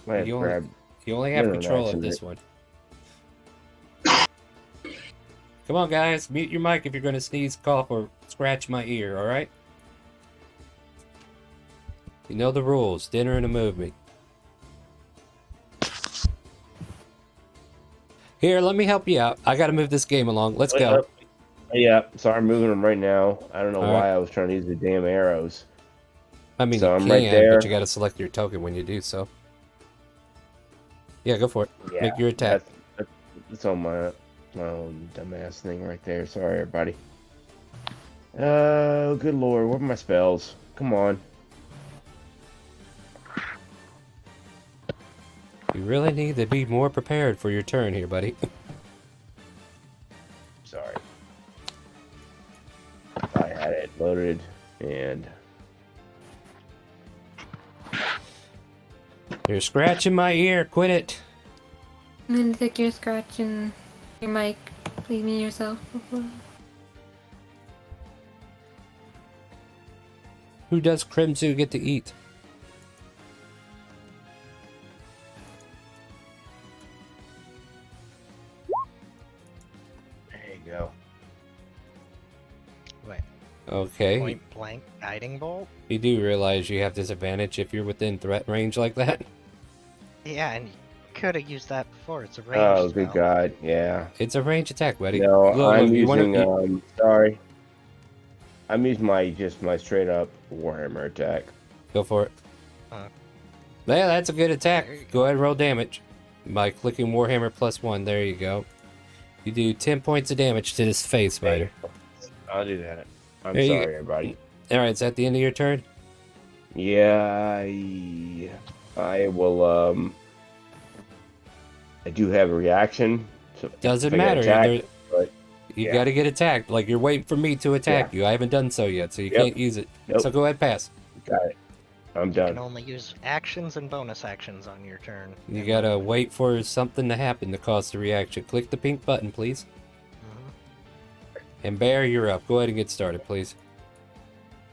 Might have You only- grabbed. You only have No, control of actually, this one. Come on, guys. Mute your mic if you're going to sneeze, cough, or scratch my ear, alright? You know the rules. Dinner and a movie. Here, let me help you out. I got to move this game along. Let's go. Yeah, so I'm moving them right now. I don't know All why right. I was trying to use the damn arrows. I mean, So you I'm can, right there. but you got to select your token when you do so. Yeah, go for it. Yeah, Make your attack. That's on my own dumbass thing right there. Sorry, everybody. Oh, good lord. What are my spells? Come on. You really need to be more prepared for your turn here, buddy. Sorry. I had it loaded and You're scratching my ear. Quit it. I'm gonna take your scratch and your mic. Leave me yourself before. Who does Crimson get to eat? there you go. Wait. Okay. Point blank guiding bolt? You do realize you have disadvantage if you're within threat range like that? Yeah, and you could have used that before. It's a range Oh, spell. good God. Yeah. It's a range attack, buddy. No, I'm you wanna- using, sorry. I'm using my straight up Warhammer attack. Go for it. Uh, Yeah, that's a good attack. There you Go ahead and roll damage. By clicking Warhammer +1. There you go. You do 10 points of damage to this face spider. I'll do that. I'm There you sorry, go. everybody. Alright, is that the end of your turn? Yeah, I will, I do have a reaction. So Doesn't if I get matter. attacked, but You yeah. gotta get attacked. Like, you're waiting for me to attack you. I haven't done so yet, so you Yep. can't use it. Nope. So go ahead, pass. Got it. I'm you done. can only use actions and bonus actions on your turn. You And gotta then- wait for something to happen to cause the reaction. Click the pink button, please. Mhm. And Bear, you're up. Go ahead and get started, please.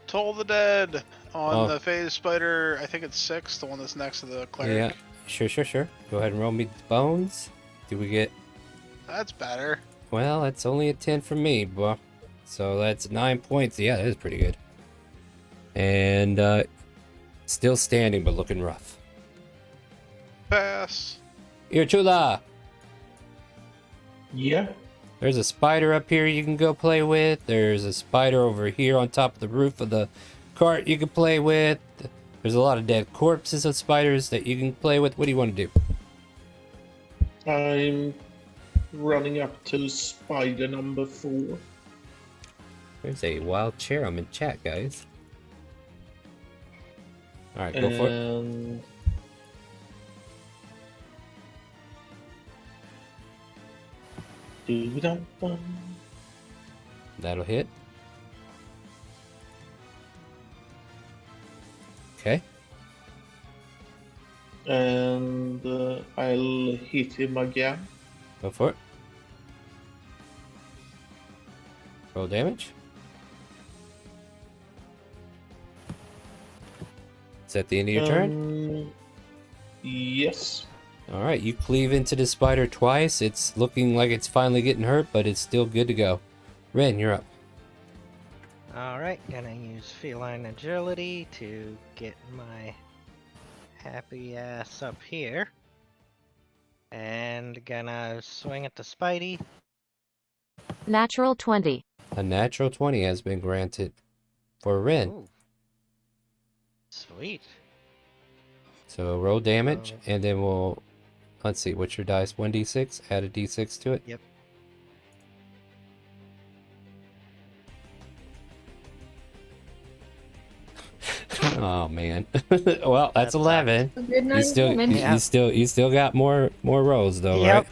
Toll the Dead on Oh. the phase spider. I think it's 6, the one that's next to the cleric. Yeah, sure. Go ahead and roll me the bones. Do we get... That's better. Well, that's only a 10 from me, boy. So that's 9 points. Yeah, that is pretty good. And, still standing, but looking rough. Pass. Here, Chula! Yeah. There's a spider up here you can go play with. There's a spider over here on top of the roof of the cart you can play with. There's a lot of dead corpses of spiders that you can play with. What do you want to do? I'm running up to spider number 4. There's a wild cherub in chat, guys. Alright, go for it. And do-dum-bum. That'll hit. Okay. And I'll hit him again. Go for it. Roll damage. Is that the end of your turn? Yes. All right, you cleave into the spider twice. It's looking like it's finally getting hurt, but it's still good to go. Ren, you're up. Alright, gonna use feline agility to get my happy ass up here. And gonna swing at the Spidey. Natural 20. A natural 20 has been granted for Ren. Ooh. Sweet. So roll damage, Oh. and then we'll... Let's see, what's your dice? 1d6? Add a d6 to it? Yep. Oh man. Well, that's 11. Good You night, still, woman. you still got more rolls though, Yep. right?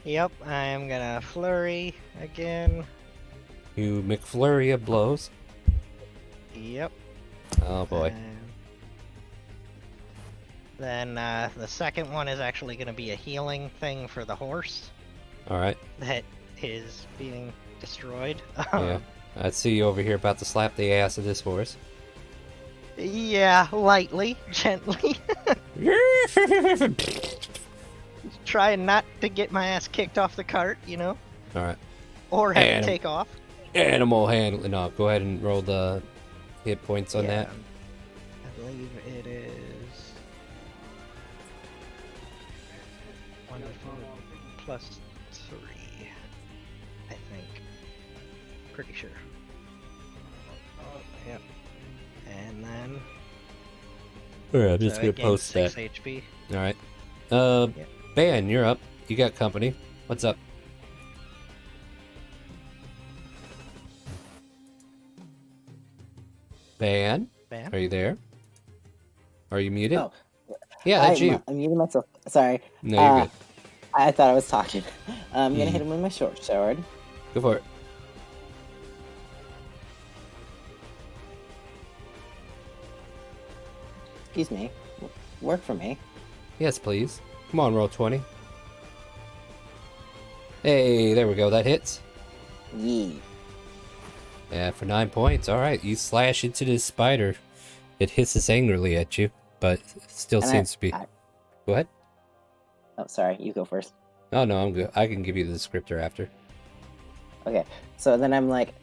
Yep, I am gonna flurry again. You McFlurry of blows. Yep. Oh boy. Then the second one is actually gonna be a healing thing for the horse All right. that is being destroyed. Yeah. I see you over here about to slap the ass of this horse. Yeah, lightly, gently. Trying not to get my ass kicked off the cart, you know? All right. Or have to take off. Animal handling. No, go ahead and roll the hit points on that. I believe it is 1d4 plus 3. I think. Pretty sure. Yep. And then. All right, I'm just so gonna it gains post 6 that. HP. All right. Yep. Ban, you're up. You got company. What's up? Ban? Ban? Are you there? Are you muted? Oh. Yeah, that's you. I'm muting myself. Sorry. No, you're good. I thought I was talking. I'm gonna hit him with my short sword. Go for it. Excuse me. Work for me. Yes, please. Come on, roll 20. Hey, there we go. That hits. Yee. Yeah, for 9 points. All right, you slash into this spider. It hisses angrily at you, but still And seems to be... Go ahead. Oh, sorry. You go first. Oh, no, I'm good. I can give you the descriptor after. Okay. So then I'm like,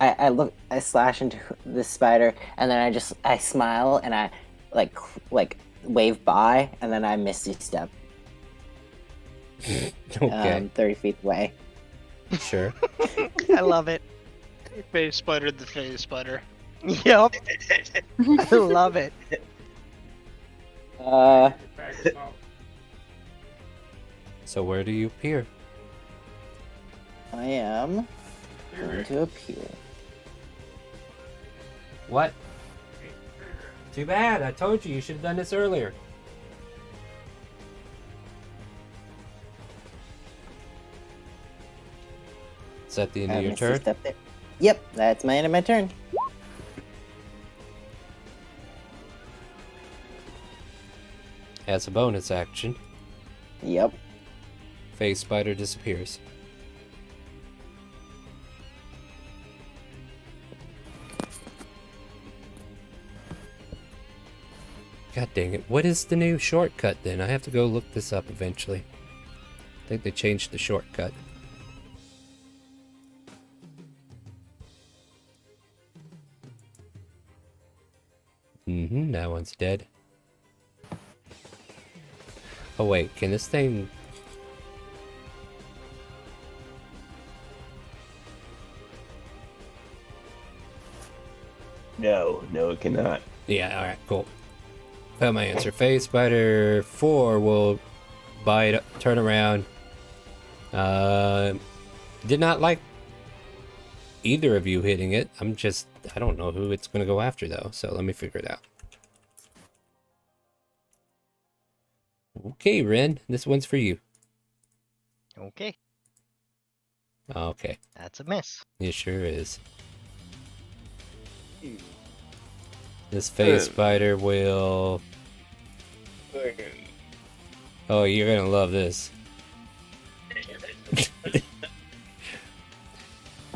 I slash into this spider, and then I smile, and I like wave by, and then I misty step. Okay. 30 feet away. Sure. I love it. Phase spider the phase spider. Yep. I love it. So where do you appear? I am going to appear. What? Too bad. I told you should have done this earlier. Is that the end of your Misty turn? step there. Yep, that's my end of my turn. As a bonus action, Yep. phase spider disappears. God dang it. What is the new shortcut then? I have to go look this up eventually. I think they changed the shortcut. That one's dead. Oh wait, can this thing... No, it cannot. Yeah, alright, cool. Found my answer. Phase Spider 4 will bite, turn around. Did not like either of you hitting it. I don't know who it's going to go after though, so let me figure it out. Okay, Ren, this one's for you. Okay, Okay, that's a miss. it sure is. This phase spider will... Oh, you're gonna love this.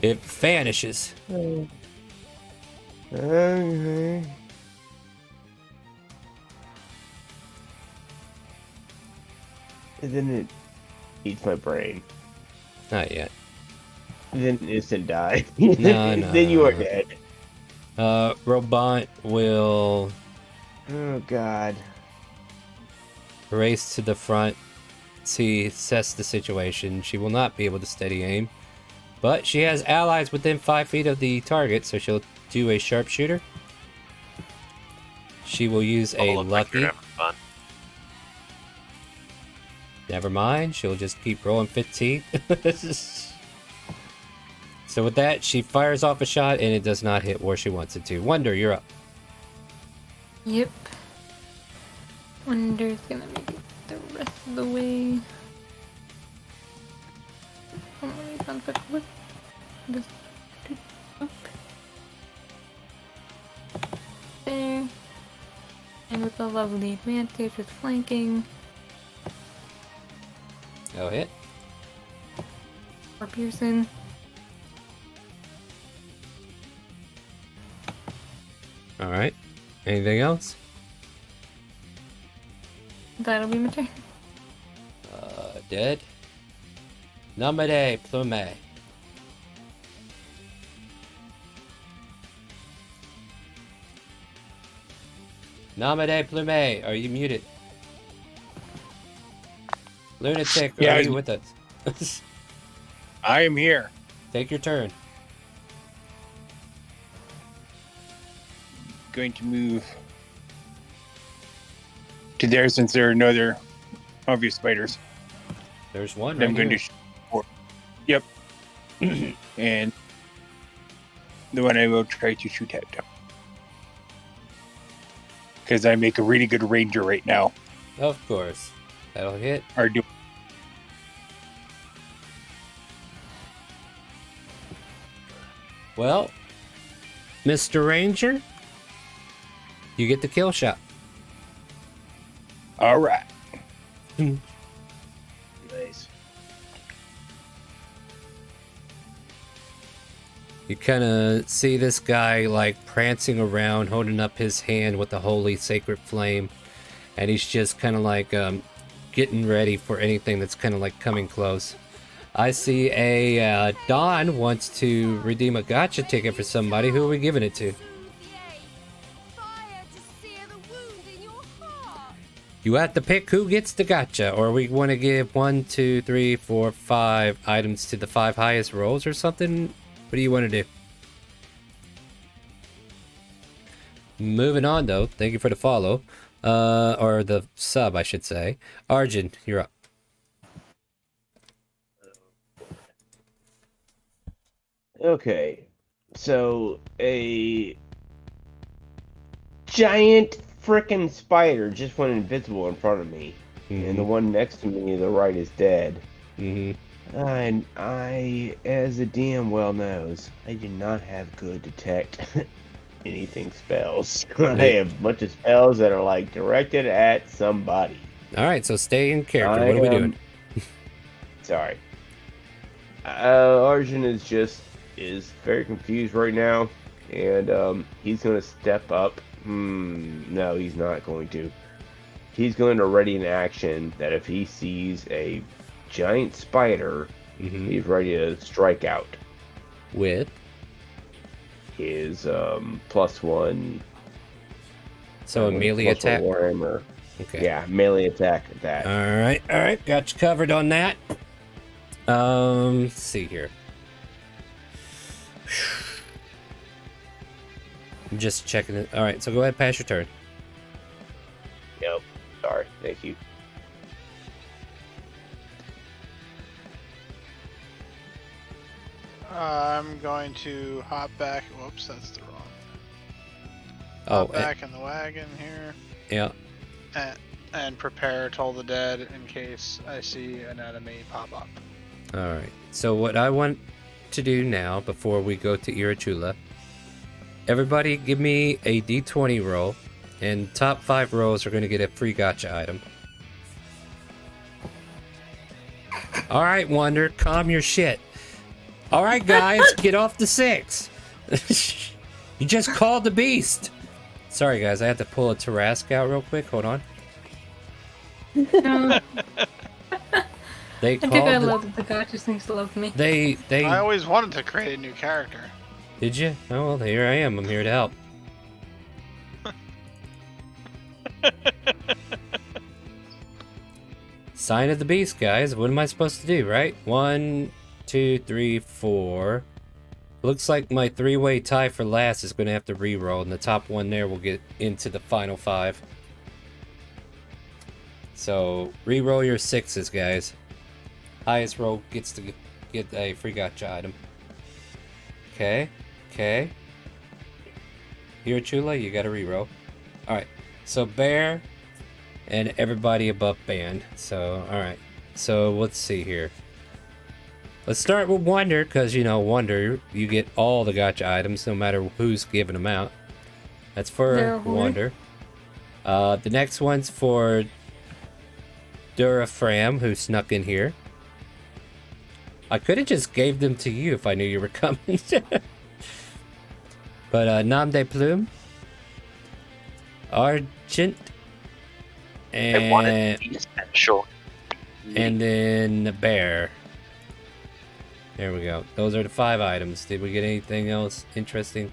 It vanishes. Okay. And then it eats my brain. Not yet. And then instant die. No, Then you are dead. Robot will Oh god. race to the front, assess the situation. She will not be able to steady aim, but she has allies within 5 feet of the target, so she'll do a sharpshooter. She will use a Look like you're lucky. having fun. Never mind, she'll just keep rolling 15. So with that, she fires off a shot and it does not hit where she wants it to. Wonder, you're up. Yep. Wonder's gonna make it the rest of the way. Oh my god, but what? Just up. There. And with a lovely advantage with flanking. Oh, hit. Or Pearson. Alright. Anything else? That'll be my turn. Dead. Namade Plume. Namade Plume, are you muted? Lunatic, Yeah, are you with us? I am here. Take your turn. Going to move to there since there are no other obvious spiders. There's one And right I'm going here. to yep. And the one I will try to shoot at. Because I make a really good ranger right now. Of course. That'll hit. Or do Well, Mr. Ranger, you get the kill shot. all right. Nice. You kind of see this guy like prancing around, holding up his hand with the holy sacred flame, and he's just kind of like getting ready for anything that's kind of like coming close. I see a Don wants to redeem a gotcha ticket for somebody. Who are we giving it to? You have to pick who gets the gotcha, or we want to give 1, 2, 3, 4, 5 items to the 5 highest rolls or something. What do you want to do? Moving on though, thank you for the follow. Or the sub, I should say. Arjun, you're up. Okay. So a giant frickin' spider just went invisible in front of me. And the one next to me, the right, is dead. And I, as the DM well knows, I do not have good detect anything spells. I have a bunch of spells that are like directed at somebody. Alright, so stay in character. What are we doing? Sorry. Arjun is very confused right now. And he's gonna step up. No, he's not going to. He's going to ready an action that if he sees a giant spider, he's ready to strike out. With? His +1. So a melee attack? Warhammer. Okay. Yeah, melee attack at that. Alright, got you covered on that. Let's see here. I'm just checking it. Alright, so go ahead, pass your turn. Yep. Sorry. Thank you. I'm going to hop back. Whoops, that's the wrong. Oh, Hop back in the wagon here. Yeah. And prepare Toll the Dead in case I see an enemy pop up. Alright, so what I want to do now, before we go to Irachula, everybody give me a d20 roll, and top 5 rolls are going to get a free gotcha item. Alright, Wonder, calm your shit. Alright, guys, get off the 6. You just called the beast. Sorry, guys, I have to pull a Tarask out real quick. Hold on. They I think called I the, love that the gotcha things love me. they I always wanted to create a new character. did you? Oh well, here I am. I'm here to help. Sign of the beast, guys. What am I supposed to do, right? 1, 2, 3, 4. Looks like my three-way tie for last is going to have to re-roll, and the top one there will get into the final 5. So, re-roll your 6s, guys. Highest roll gets to get a free gotcha item. Okay. Okay. Here, Chula, you got to re-roll. Alright. So, Bear and everybody above band. So, alright. So, let's see here. Let's start with Wonder, because, you know, Wonder, you get all the gotcha items, no matter who's giving them out. That's for Wonder. The next one's for Durafram, who snuck in here. I could have just gave them to you if I knew you were coming. But, Nom de Plume. Argent. And then the Bear. There we go. Those are the 5 items. Did we get anything else interesting?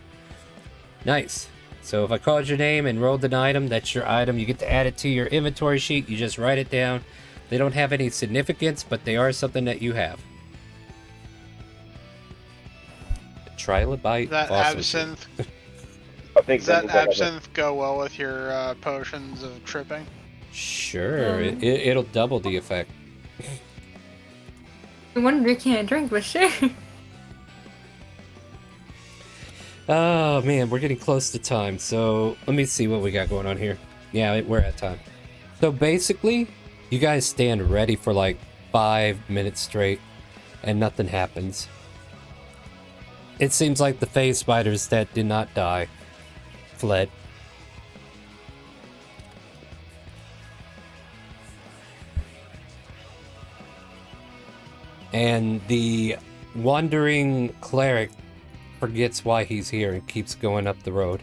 Nice. So if I called your name and rolled an item, that's your item. You get to add it to your inventory sheet. You just write it down. They don't have any significance, but they are something that you have. Trilobite. That absinthe. I think Does that absinthe go well with your potions of tripping? Sure. It'll double the effect. Wonder can't drink, but sure. Oh man, we're getting close to time. So let me see what we got going on here. Yeah, we're at time. So basically, you guys stand ready for like 5 minutes straight, and nothing happens. It seems like the phase spiders that did not die fled. And the wandering cleric forgets why he's here and keeps going up the road.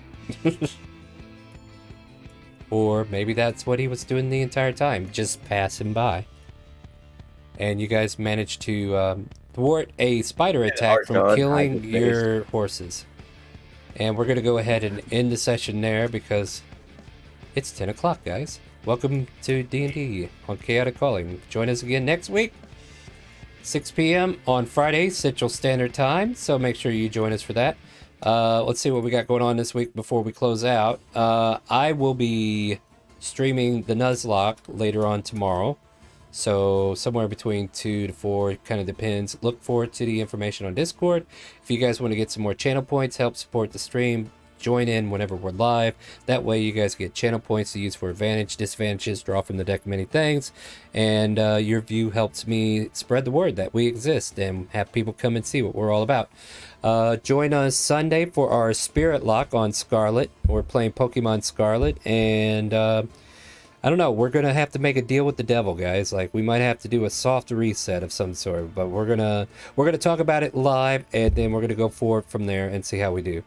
Or maybe that's what he was doing the entire time, just passing by. And you guys managed to thwart a spider attack from killing your horses. And we're going to go ahead and end the session there because it's 10 o'clock, guys. Welcome to D&D on ChaoticCalling. Join us again next week. 6 p.m. on Friday, Central Standard Time, so make sure you join us for that. Let's see what we got going on this week before we close out. I will be streaming the Nuzlocke later on tomorrow, so somewhere between 2 to 4, kind of depends. Look forward to the information on Discord. If you guys want to get some more channel points, help support the stream, join in whenever we're live. That way you guys get channel points to use for advantage, disadvantages, draw from the deck, many things. And your view helps me spread the word that we exist and have people come and see what we're all about. Join us Sunday for our Spirit Lock on Scarlet. We're playing Pokemon Scarlet, and I don't know, we're gonna have to make a deal with the devil, guys. Like, we might have to do a soft reset of some sort, but we're gonna talk about it live, and then we're gonna go forward from there and see how we do.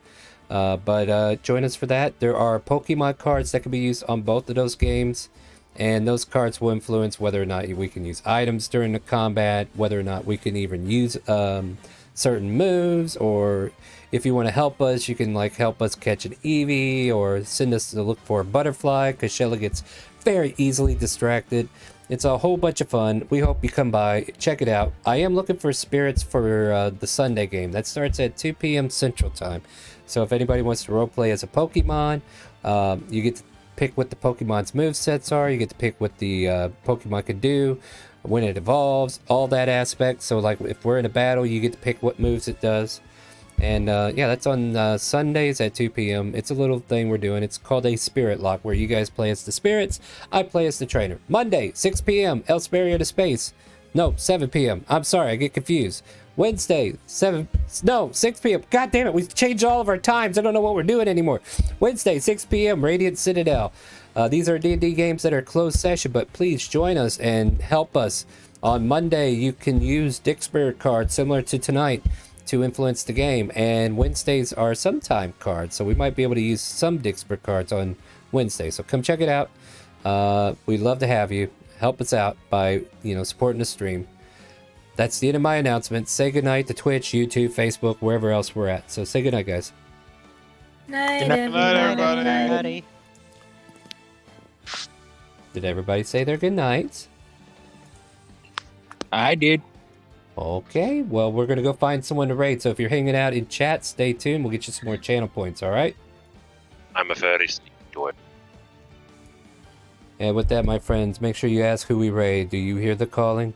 But join us for that. There are Pokemon cards that can be used on both of those games, and those cards will influence whether or not we can use items during the combat, whether or not we can even use certain moves, or if you want to help us, you can like help us catch an Eevee or send us to look for a butterfly, because Shelly gets very easily distracted. It's a whole bunch of fun. We hope you come by, check it out. I am looking for spirits for the Sunday game. That starts at 2 p.m. Central Time. So if anybody wants to roleplay as a Pokemon, you get to pick what the Pokemon's movesets are. You get to pick what the Pokemon can do, when it evolves, all that aspect. So like if we're in a battle, you get to pick what moves it does. And yeah, that's on Sundays at 2 p.m. It's a little thing we're doing. It's called a Spirit Lock, where you guys play as the spirits, I play as the trainer. Monday, 6 p.m., Elsperia to Space. No, 7 p.m. I'm sorry, I get confused. Wednesday, 6 p.m. God damn it, we changed all of our times. I don't know what we're doing anymore. Wednesday, 6 p.m., Radiant Citadel. These are D&D games that are closed session, but please join us and help us. On Monday, you can use Dick Spirit cards similar to tonight to influence the game, and Wednesdays are sometime cards, so we might be able to use some Dick Spirit cards on Wednesday. So come check it out. We'd love to have you. Help us out by supporting the stream. That's the end of my announcement. Say goodnight to Twitch, YouTube, Facebook, wherever else we're at. So say goodnight, guys. Night, Good night, everybody. Everybody. Did everybody say their goodnights? I did. Okay, well, we're going to go find someone to raid. So if you're hanging out in chat, stay tuned. We'll get you some more channel points, all right? I'm a very sneaky toy. And with that, my friends, make sure you ask who we raid. Do you hear the calling?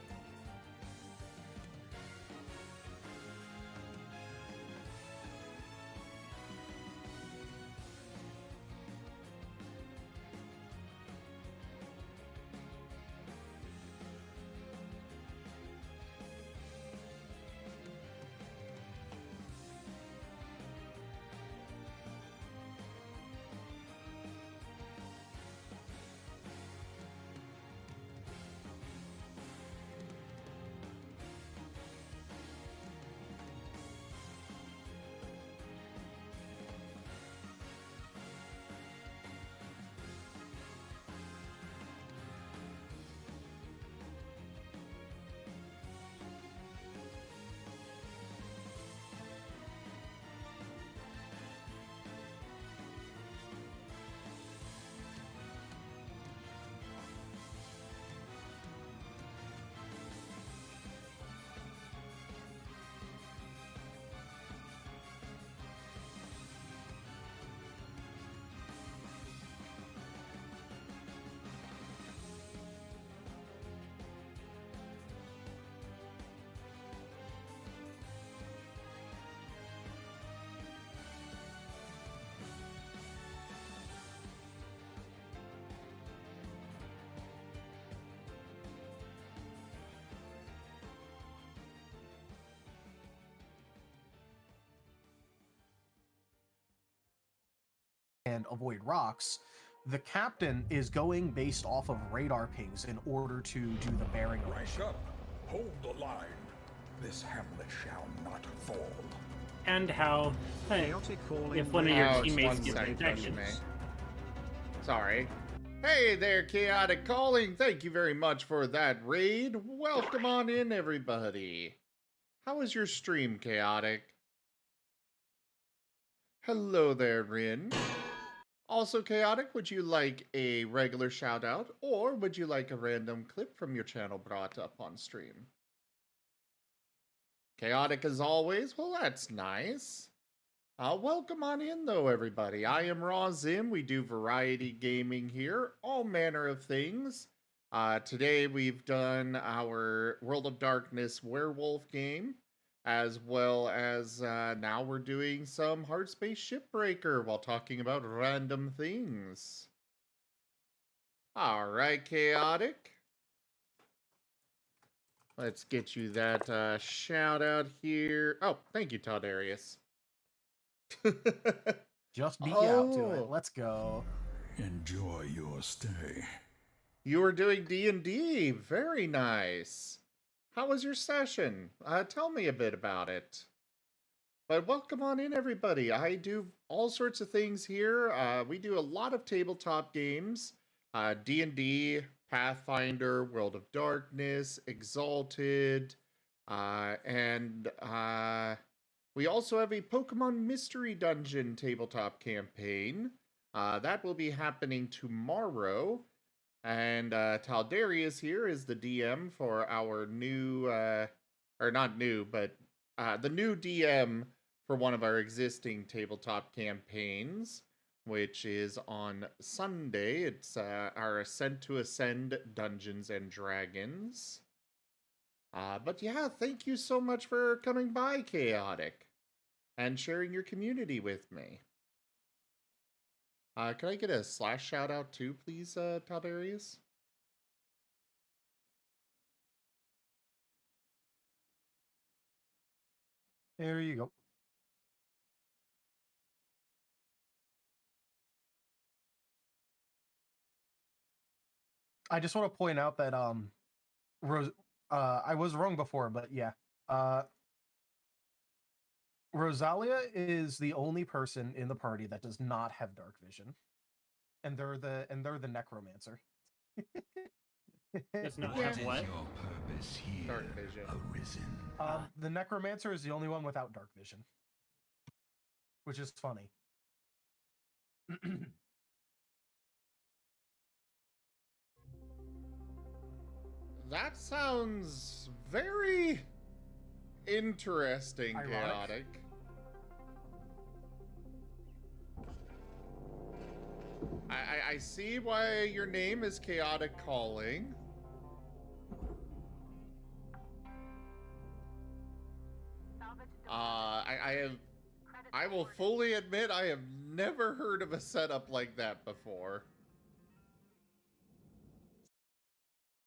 And avoid rocks, the captain is going based off of radar pings in order to do the bearing Rank up. Hold the line. This hamlet shall not fall. And how, hey, if one of your teammates gets infected. Sorry. Hey there, Chaotic Calling. Thank you very much for that raid. Welcome on in, everybody. How was your stream, Chaotic? Hello there, Rin. Also, Chaotic, would you like a regular shout out, or would you like a random clip from your channel brought up on stream? Chaotic as always? Well, that's nice. Welcome on in, though, everybody. I am Raw Zim. We do variety gaming here, all manner of things. Today we've done our World of Darkness werewolf game, as well as now we're doing some Hard Space Shipbreaker while talking about random things. Alright, Chaotic. Let's get you that shout out here. Oh, thank you, Toddarius. Just beat you out to it. Let's go. Enjoy your stay. You were doing D&D. Very nice. How was your session? Tell me a bit about it. But welcome on in, everybody. I do all sorts of things here. We do a lot of tabletop games. D&D, Pathfinder, World of Darkness, Exalted, and we also have a Pokemon Mystery Dungeon tabletop campaign. That will be happening tomorrow. And Taldarius here is the DM for our new, or not new, but the new DM for one of our existing tabletop campaigns, which is on Sunday. It's our Ascent to Ascend Dungeons and Dragons. But yeah, thank you so much for coming by, Chaotic, and sharing your community with me. Can I get a slash shout out too, please, Tiberius? There you go. I just want to point out that I was wrong before, but yeah. Rosalia is the only person in the party that does not have dark vision. And they're the necromancer. Does not Yeah. have what? Your purpose here Dark vision. arisen. The necromancer is the only one without dark vision, which is funny. That sounds very interesting, Ironic. chaotic. I see why your name is ChaoticCalling. I will fully admit I have never heard of a setup like that before.